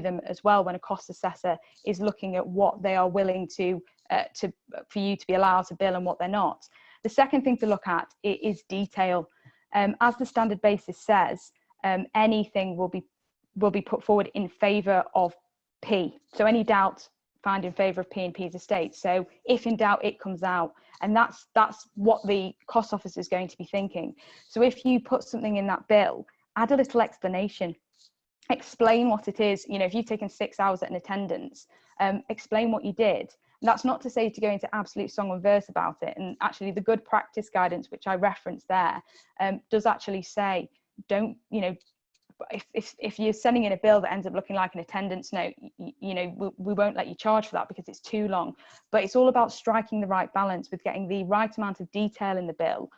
them as well when a cost assessor is looking at what they are willing to for you to be allowed to bill and what they're not. The second thing to look at is detail. As the standard basis says, anything will be put forward in favour of P. So any doubt found in favour of P and P's estate. So if in doubt, it comes out. And that's what the cost officer is going to be thinking. So if you put something in that bill, add a little explanation. Explain what it is. You know, if you've taken 6 hours at an attendance, explain what you did. And that's not to say to go into absolute song and verse about it. And actually the good practice guidance, which I referenced there, does actually say, don't, you know, if you're sending in a bill that ends up looking like an attendance note, you know, we won't let you charge for that because it's too long. But it's all about striking the right balance with getting the right amount of detail in the bill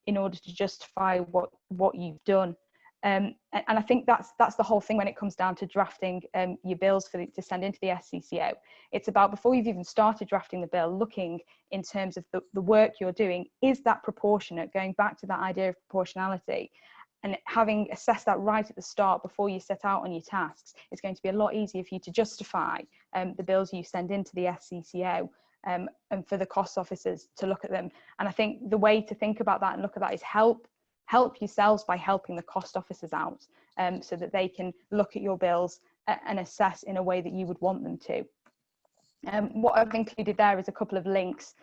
in order to justify what you've done. And I think that's the whole thing when it comes down to drafting your bills to send into the SCCO. It's about, before you've even started drafting the bill, looking in terms of the work you're doing, is that proportionate? Going back to that idea of proportionality, and having assessed that right at the start before you set out on your tasks, it's going to be a lot easier for you to justify the bills you send into the SCCO and for the cost officers to look at them. And I think the way to think about that and look at that is help yourselves by helping the cost officers out so that they can look at your bills and assess in a way that you would want them to. What I've included there is a couple of links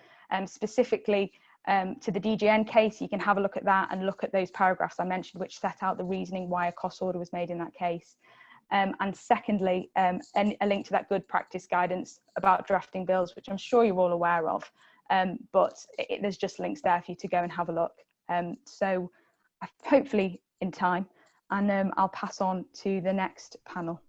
specifically to the DGN case. You can have a look at that and look at those paragraphs I mentioned, which set out the reasoning why a cost order was made in that case. And secondly, a link to that good practice guidance about drafting bills, which I'm sure you're all aware of, but there's just links there for you to go and have a look. So I've hopefully in time. And I'll pass on to the next panel.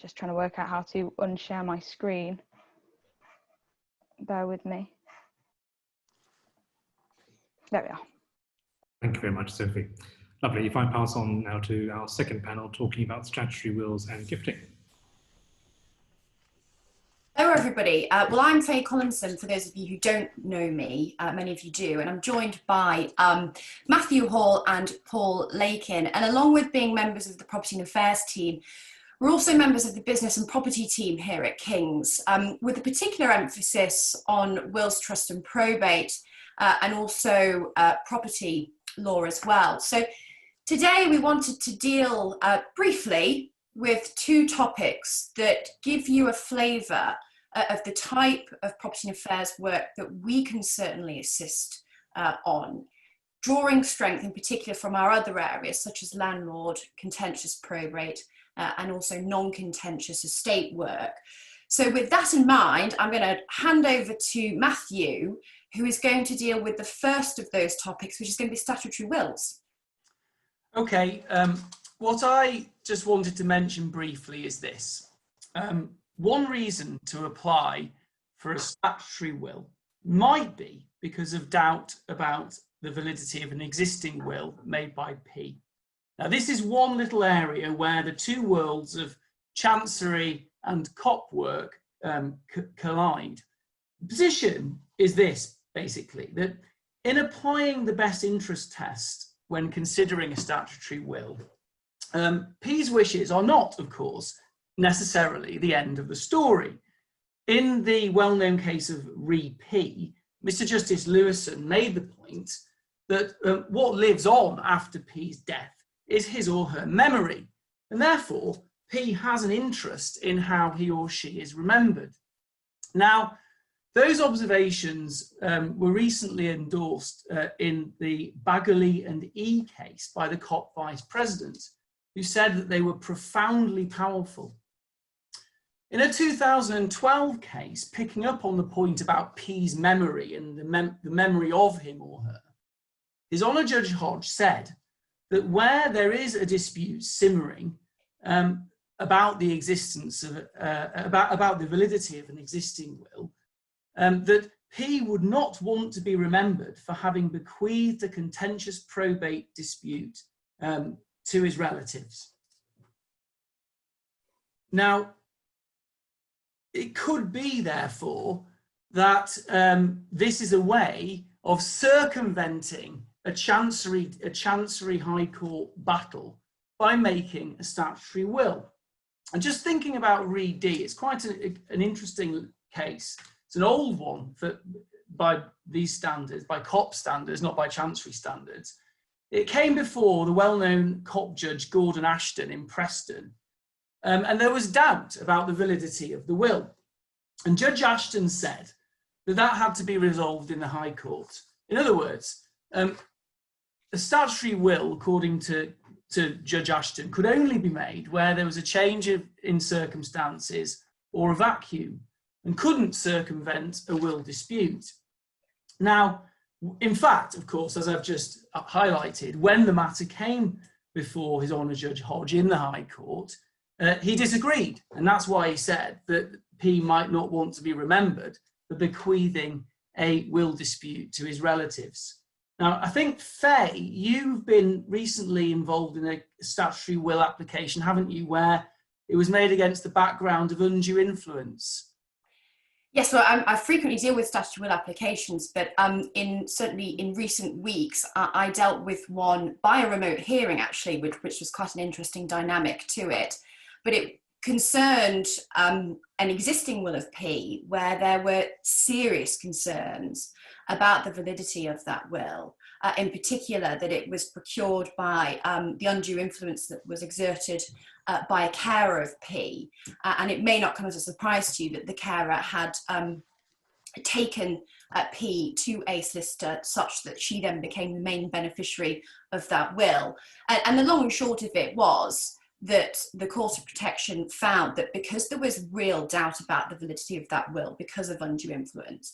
Just trying to work out how to unshare my screen. Bear with me. There we are. Thank you very much, Sophie. Lovely. If I pass on now to our second panel, talking about statutory wills and gifting. Hello everybody. Well, I'm Faye Collinson, for those of you who don't know me, many of you do, and I'm joined by Matthew Hall and Paul Lakin, and along with being members of the Property and Affairs team, we're also members of the Business and Property team here at King's, with a particular emphasis on wills, trust and probate, and also property law as well. So today we wanted to deal briefly with two topics that give you a flavour of the type of property and affairs work that we can certainly assist on, drawing strength in particular from our other areas such as landlord, contentious probate, and also non-contentious estate work. So with that in mind, I'm going to hand over to Matthew, who is going to deal with the first of those topics, which is going to be statutory wills. Okay, what I just wanted to mention briefly is this. One reason to apply for a statutory will might be because of doubt about the validity of an existing will made by P. Now, this is one little area where the two worlds of chancery and cop work collide. The position is this, basically, that in applying the best interest test when considering a statutory will, P's wishes are not, of course, necessarily the end of the story. In the well-known case of Re P, Mr. Justice Lewison made the point that what lives on after P's death is his or her memory, and therefore P has an interest in how he or she is remembered. Now, those observations were recently endorsed in the Bagley and E case by the COP Vice President, who said that they were profoundly powerful. In a 2012 case, picking up on the point about P's memory and the memory of him or her, His Honour Judge Hodge said that where there is a dispute simmering about the existence of, about the validity of an existing will, that P would not want to be remembered for having bequeathed a contentious probate dispute to his relatives. Now, it could be, therefore, that this is a way of circumventing a chancery High Court battle by making a statutory will. And just thinking about Re D, it's quite an interesting case. It's an old one by these standards, by COP standards, not by chancery standards. It came before the well-known COP judge Gordon Ashton in Preston, and there was doubt about the validity of the will. And Judge Ashton said that that had to be resolved in the High Court. In other words, a statutory will, according to Judge Ashton, could only be made where there was a change in circumstances or a vacuum, and couldn't circumvent a will dispute. Now, in fact, of course, as I've just highlighted, when the matter came before His Honour Judge Hodge in the High Court, he disagreed, and that's why he said that P might not want to be remembered for bequeathing a will dispute to his relatives. Now, I think, Faye, you've been recently involved in a statutory will application, haven't you, where it was made against the background of undue influence? Yes, well, I frequently deal with statutory will applications, but certainly in recent weeks, I dealt with one by a remote hearing, actually, which was quite an interesting dynamic to it. But it concerned an existing will of P where there were serious concerns about the validity of that will, in particular that it was procured by the undue influence that was exerted by a carer of P. And it may not come as a surprise to you that the carer had taken P to a solicitor such that she then became the main beneficiary of that will. And the long and short of it was that the Court of Protection found that because there was real doubt about the validity of that will because of undue influence,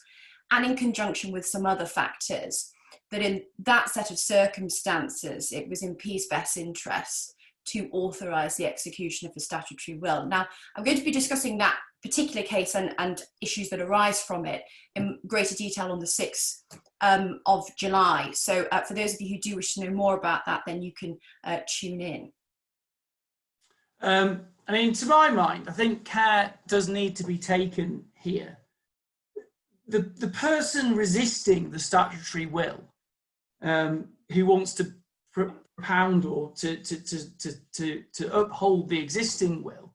and in conjunction with some other factors, that in that set of circumstances, it was in P's best interest to authorise the execution of the statutory will. Now, I'm going to be discussing that particular case and issues that arise from it in greater detail on the 6th of July. So for those of you who do wish to know more about that, then you can tune in. I mean, to my mind, I think care does need to be taken here. The person resisting the statutory will, who wants to propound or to uphold the existing will,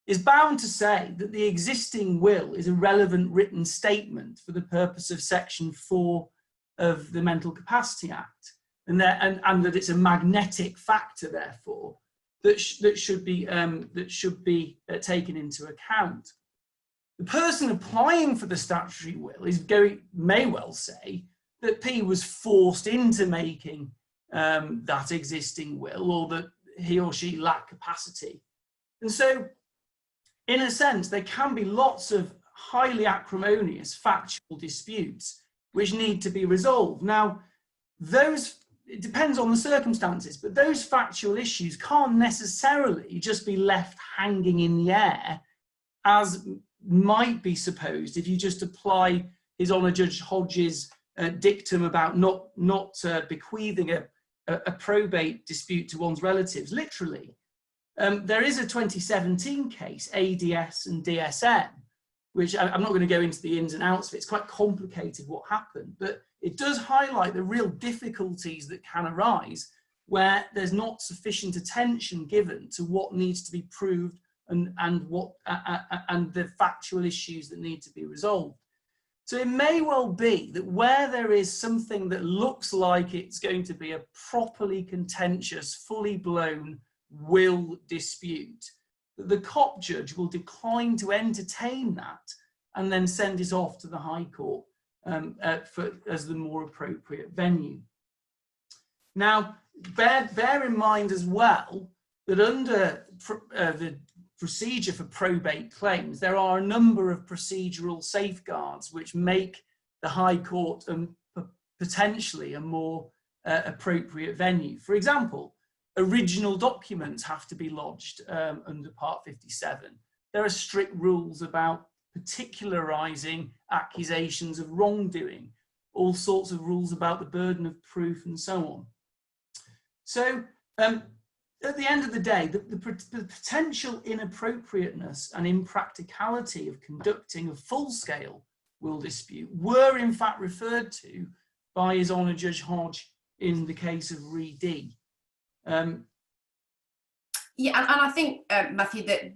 is bound to say that the existing will is a relevant written statement for the purpose of Section 4 of the Mental Capacity Act, and that it's a magnetic factor, therefore, that should be taken into account. The person applying for the statutory will may well say that P was forced into making that existing will, or that he or she lacked capacity. And so, in a sense, there can be lots of highly acrimonious factual disputes which need to be resolved. Now, it depends on the circumstances, but those factual issues can't necessarily just be left hanging in the air, as might be supposed if you just apply His Honour Judge Hodges' dictum about not bequeathing a probate dispute to one's relatives. Literally, there is a 2017 case, ADS and DSM, which I'm not going to go into the ins and outs of it. It's quite complicated what happened, but it does highlight the real difficulties that can arise where there's not sufficient attention given to what needs to be proved and the factual issues that need to be resolved. So it may well be that where there is something that looks like it's going to be a properly contentious, fully blown will dispute, that the COP judge will decline to entertain that and then send it off to the High Court as the more appropriate venue. Now, bear in mind as well that under the procedure for probate claims, there are a number of procedural safeguards which make the High Court potentially a more appropriate venue. For example, original documents have to be lodged under Part 57. There are strict rules about particularising accusations of wrongdoing, all sorts of rules about the burden of proof and so on. So at the end of the day, the potential inappropriateness and impracticality of conducting a full-scale will dispute were in fact referred to by His Honour Judge Hodge in the case of Re D. Yeah, and I think, Matthew, that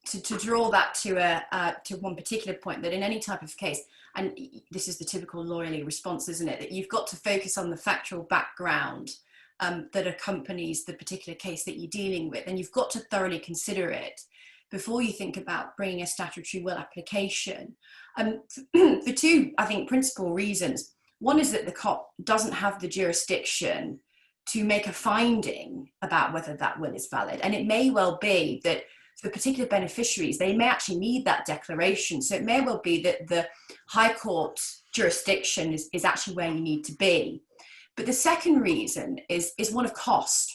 to draw that to one particular point, that in any type of case, and this is the typical lawyerly response, isn't it, that you've got to focus on the factual background that accompanies the particular case that you're dealing with, and you've got to thoroughly consider it before you think about bringing a statutory will application. For two, I think, principal reasons. One is that the COP doesn't have the jurisdiction to make a finding about whether that will is valid, and it may well be that for particular beneficiaries, they may actually need that declaration. So it may well be that the High Court jurisdiction is actually where you need to be. But the second reason is one of cost,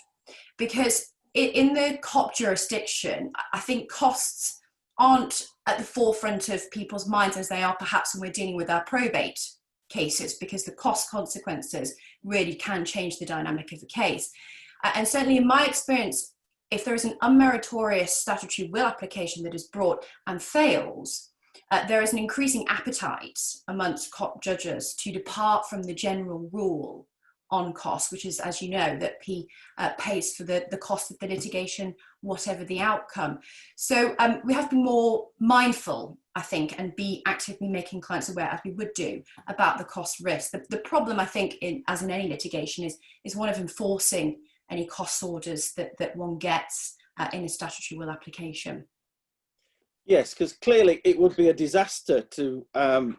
because in the COP jurisdiction, I think costs aren't at the forefront of people's minds as they are perhaps when we're dealing with our probate cases, because the cost consequences really can change the dynamic of the case. And certainly in my experience, if there is an unmeritorious statutory will application that is brought and fails, there is an increasing appetite amongst COP judges to depart from the general rule on costs, which is, as you know, that P pays for the cost of the litigation, whatever the outcome. So we have to be more mindful, I think, and be actively making clients aware, as we would do, about the cost risk. The problem, I think, as in any litigation, is one of enforcing any cost orders that one gets in a statutory will application. Yes, because clearly it would be a disaster to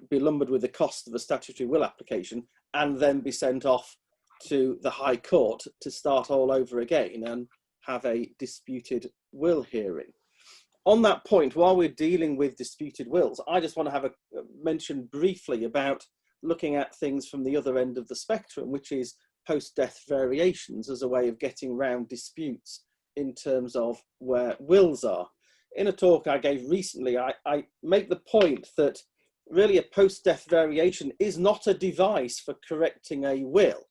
be lumbered with the cost of a statutory will application and then be sent off to the High Court to start all over again and have a disputed will hearing. On that point, while we're dealing with disputed wills, I just want to have a mention briefly about looking at things from the other end of the spectrum, which is post-death variations as a way of getting around disputes in terms of where wills are. In a talk I gave recently, I make the point that really a post-death variation is not a device for correcting a will,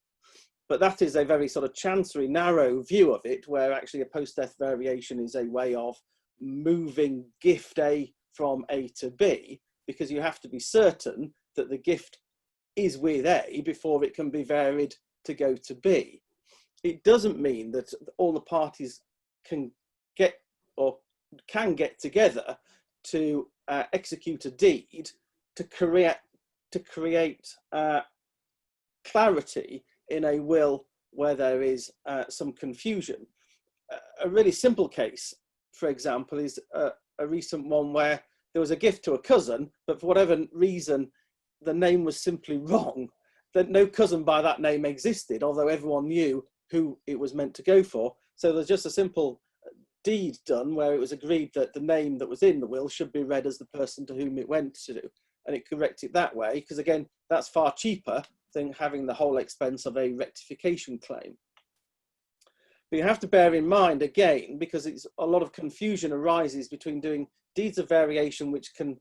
but that is a very sort of chancery, narrow view of it, where actually a post-death variation is a way of moving gift A from A to B, because you have to be certain that the gift is with A before it can be varied to go to B. It doesn't mean that all the parties can get together to execute a deed to create clarity in a will where there is some confusion. A really simple case, for example, is a recent one where there was a gift to a cousin, but for whatever reason, the name was simply wrong. That no cousin by that name existed, although everyone knew who it was meant to go for. So there's just a simple deed done where it was agreed that the name that was in the will should be read as the person to whom it went to, and it corrected that way, because again, that's far cheaper than having the whole expense of a rectification claim. But you have to bear in mind, again, because it's a lot of confusion arises between doing deeds of variation which can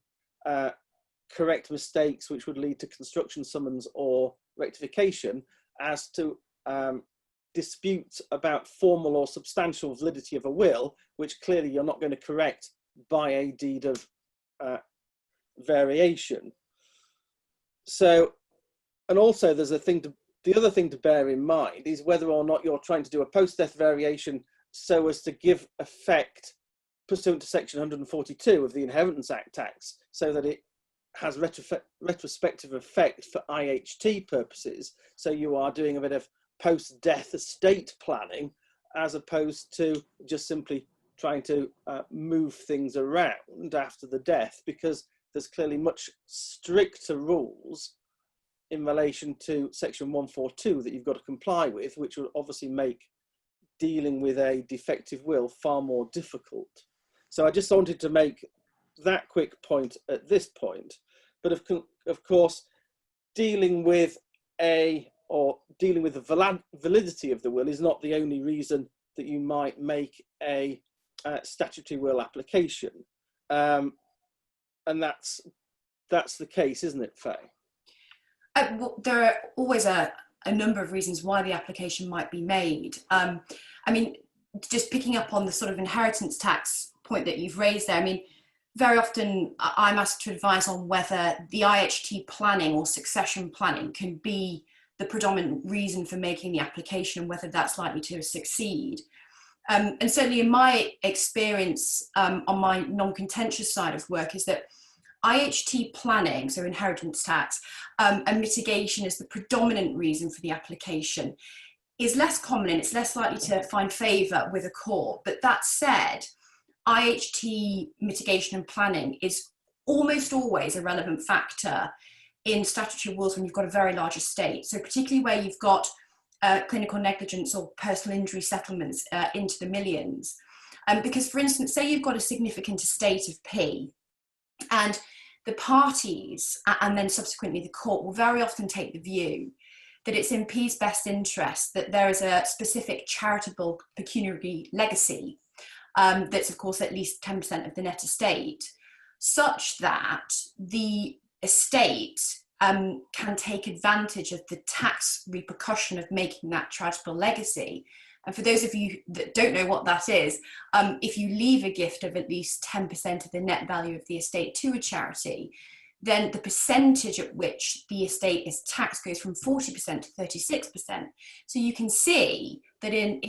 correct mistakes which would lead to construction summons or rectification, as to disputes about formal or substantial validity of a will, which clearly you're not going to correct by a deed of variation. So, and also there's the other thing to bear in mind is whether or not you're trying to do a post-death variation so as to give effect pursuant to section 142 of the Inheritance Act tax, so that it has retrospective effect for IHT purposes. So you are doing a bit of post-death estate planning as opposed to just simply trying to move things around after the death, because there's clearly much stricter rules in relation to section 142 that you've got to comply with, which will obviously make dealing with a defective will far more difficult. So I just wanted to make that quick point at this point. But of course, dealing with the validity of the will is not the only reason that you might make a statutory will application. And that's the case, isn't it, Faye? Well, there are always a number of reasons why the application might be made. I mean, just picking up on the sort of inheritance tax point that you've raised there, I mean, very often I'm asked to advise on whether the IHT planning or succession planning can be the predominant reason for making the application and whether that's likely to succeed. And certainly in my experience on my non-contentious side of work is that IHT planning, so inheritance tax, and mitigation is the predominant reason for the application, is less common and it's less likely to find favour with a court. But that said, IHT mitigation and planning is almost always a relevant factor in statutory wills when you've got a very large estate. So particularly where you've got clinical negligence or personal injury settlements into the millions. Because for instance, say you've got a significant estate of P, and the parties and then subsequently the court will very often take the view that it's in P's best interest that there is a specific charitable pecuniary legacy that's of course at least 10% of the net estate, such that the estate can take advantage of the tax repercussion of making that charitable legacy. And for those of you that don't know what that is, if you leave a gift of at least 10% of the net value of the estate to a charity, then the percentage at which the estate is taxed goes from 40% to 36%. So you can see that in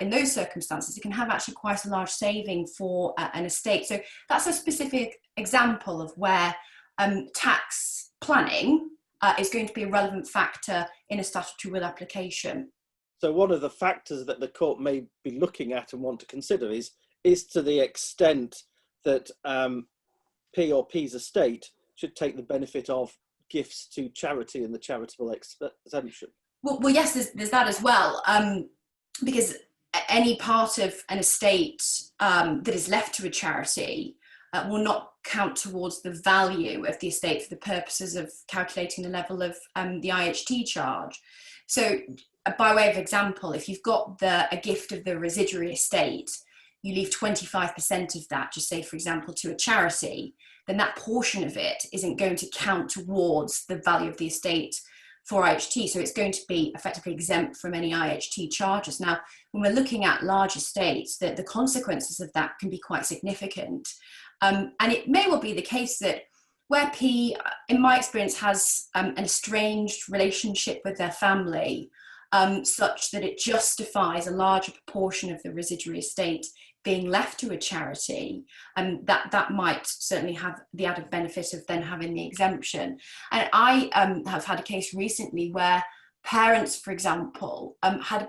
those circumstances, it can have actually quite a large saving for an estate. So that's a specific example of where tax planning is going to be a relevant factor in a statutory will application. So one of the factors that the court may be looking at and want to consider is to the extent that P or P's estate should take the benefit of gifts to charity and the charitable exemption. Well, yes, there's that as well, because any part of an estate that is left to a charity will not count towards the value of the estate for the purposes of calculating the level of the IHT charge. So by way of example, if you've got a gift of the residuary estate, you leave 25% of that, just say for example, to a charity, then that portion of it isn't going to count towards the value of the estate for IHT. So it's going to be effectively exempt from any IHT charges. Now, when we're looking at large estates, the consequences of that can be quite significant. And it may well be the case that where P, in my experience, has an estranged relationship with their family, such that it justifies a larger proportion of the residuary estate being left to a charity, and that might certainly have the added benefit of then having the exemption. And I have had a case recently where parents, for example, had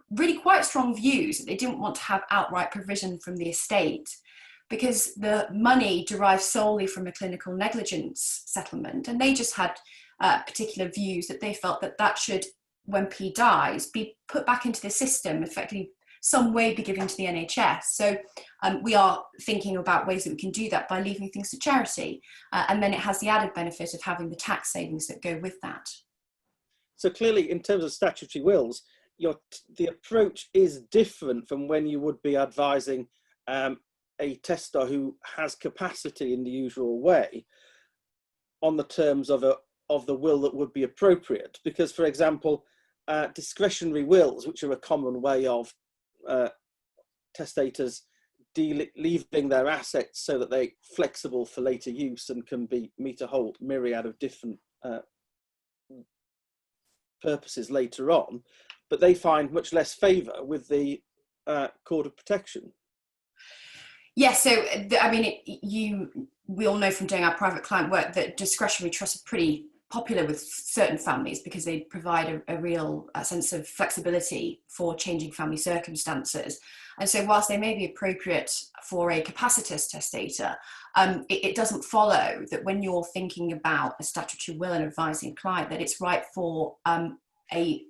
really quite strong views that they didn't want to have outright provision from the estate because the money derives solely from a clinical negligence settlement, and they just had particular views that they felt that should, when P dies, be put back into the system, effectively some way be given to the NHS. So we are thinking about ways that we can do that by leaving things to charity. And then it has the added benefit of having the tax savings that go with that. So clearly, in terms of statutory wills, the approach is different from when you would be advising a testator who has capacity in the usual way on the terms of the will that would be appropriate. Because, for example, discretionary wills, which are a common way of testators leaving their assets so that they're flexible for later use and can meet a whole myriad of different purposes later on, but they find much less favour with the Court of Protection. Yes, so I mean, we all know from doing our private client work that discretionary trusts are pretty popular with certain families because they provide a real sense of flexibility for changing family circumstances. And so whilst they may be appropriate for a capacitous testator, it doesn't follow that when you're thinking about a statutory will and advising a client that it's right for a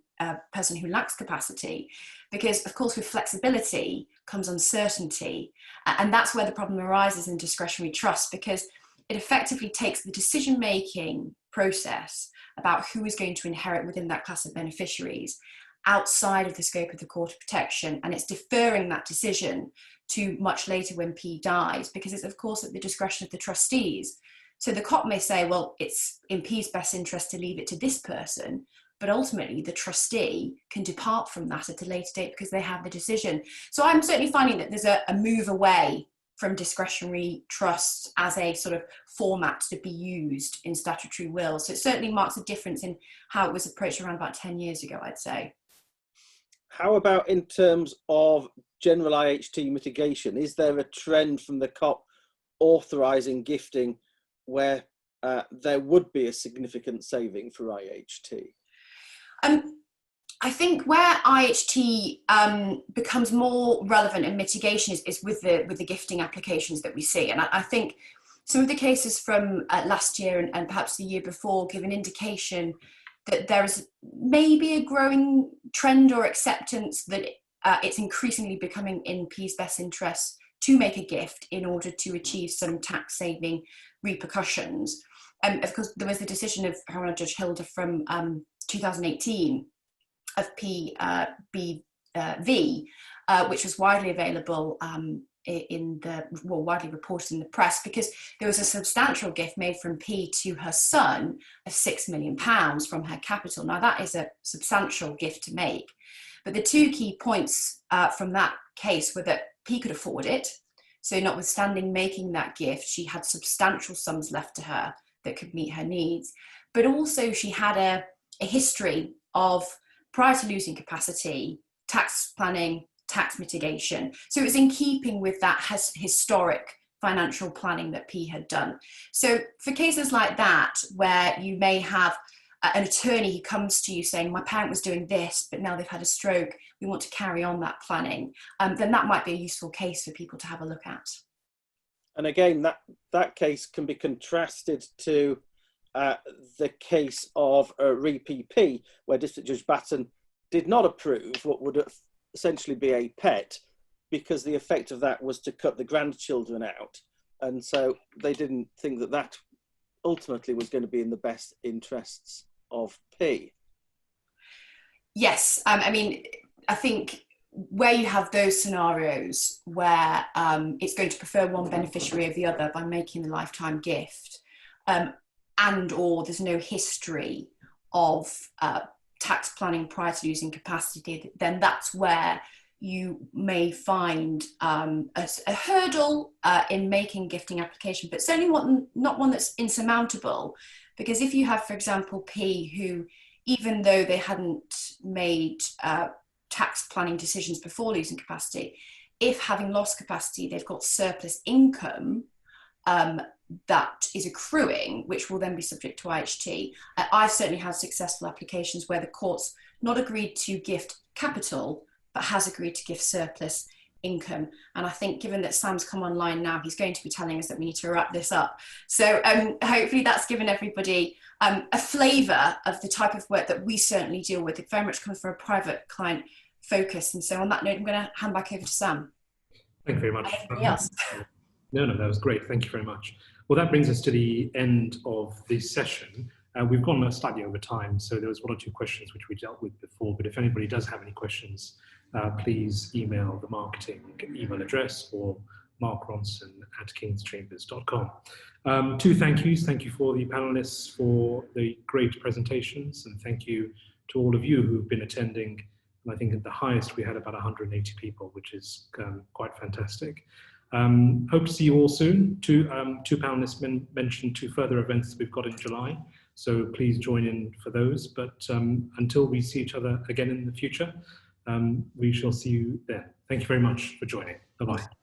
person who lacks capacity, because of course with flexibility comes uncertainty, and that's where the problem arises in discretionary trust, because it effectively takes the decision-making process about who is going to inherit within that class of beneficiaries outside of the scope of the Court of Protection, and it's deferring that decision to much later when P dies, because it's of course at the discretion of the trustees. So the COP may say, well, it's in P's best interest to leave it to this person, but ultimately the trustee can depart from that at a later date because they have the decision. So I'm certainly finding that there's a move away from discretionary trust as a sort of format to be used in statutory will. So it certainly marks a difference in how it was approached around about 10 years ago, I'd say. How about in terms of general IHT mitigation? Is there a trend from the COP authorising gifting where there would be a significant saving for IHT? I think where IHT becomes more relevant in mitigation is with the gifting applications that we see. And I think some of the cases from last year and perhaps the year before give an indication that there is maybe a growing trend or acceptance that it's increasingly becoming in P's best interest to make a gift in order to achieve some tax saving repercussions. Of course, there was the decision of Her Honour Judge Hilda from 2018 of PBV, which was widely available widely reported in the press, because there was a substantial gift made from P to her son of £6 million from her capital. Now that is a substantial gift to make, but the two key points from that case were that P could afford it. So notwithstanding making that gift, she had substantial sums left to her that could meet her needs, but also she had a history of, prior to losing capacity, tax planning, tax mitigation. So it was in keeping with that historic financial planning that P had done. So for cases like that, where you may have an attorney who comes to you saying, my parent was doing this, but now they've had a stroke, we want to carry on that planning, then that might be a useful case for people to have a look at. And again, that case can be contrasted to the case of Re PP, where District Judge Batten did not approve what would essentially be a pet, because the effect of that was to cut the grandchildren out. And so they didn't think that that ultimately was going to be in the best interests of P. Yes, I mean, I think where you have those scenarios where it's going to prefer one beneficiary over the other by making the lifetime gift, and or there's no history of tax planning prior to losing capacity, then that's where you may find a hurdle in making gifting application, but certainly not one that's insurmountable. Because if you have, for example, P, who, even though they hadn't made tax planning decisions before losing capacity, if having lost capacity, they've got surplus income that is accruing, which will then be subject to IHT. I've certainly had successful applications where the court's not agreed to gift capital, but has agreed to gift surplus income. And I think given that Sam's come online now, he's going to be telling us that we need to wrap this up. So hopefully that's given everybody a flavour of the type of work that we certainly deal with. It very much comes from a private client focus. And so on that note, I'm going to hand back over to Sam. Thank you very much. Anybody else? No, that was great. Thank you very much. Well, that brings us to the end of this session. We've gone slightly over time, so there was one or two questions which we dealt with before, but if anybody does have any questions, please email the marketing email address or markronson@kingschambers.com. Two thank yous. Thank you for the panelists for the great presentations, and thank you to all of you who've been attending. And I think at the highest we had about 180 people, which is quite fantastic. Hope to see you all soon. Two panelists mentioned two further events that we've got in July, so please join in for those. But until we see each other again in the future, we shall see you then. Thank you very much for joining. Bye-bye.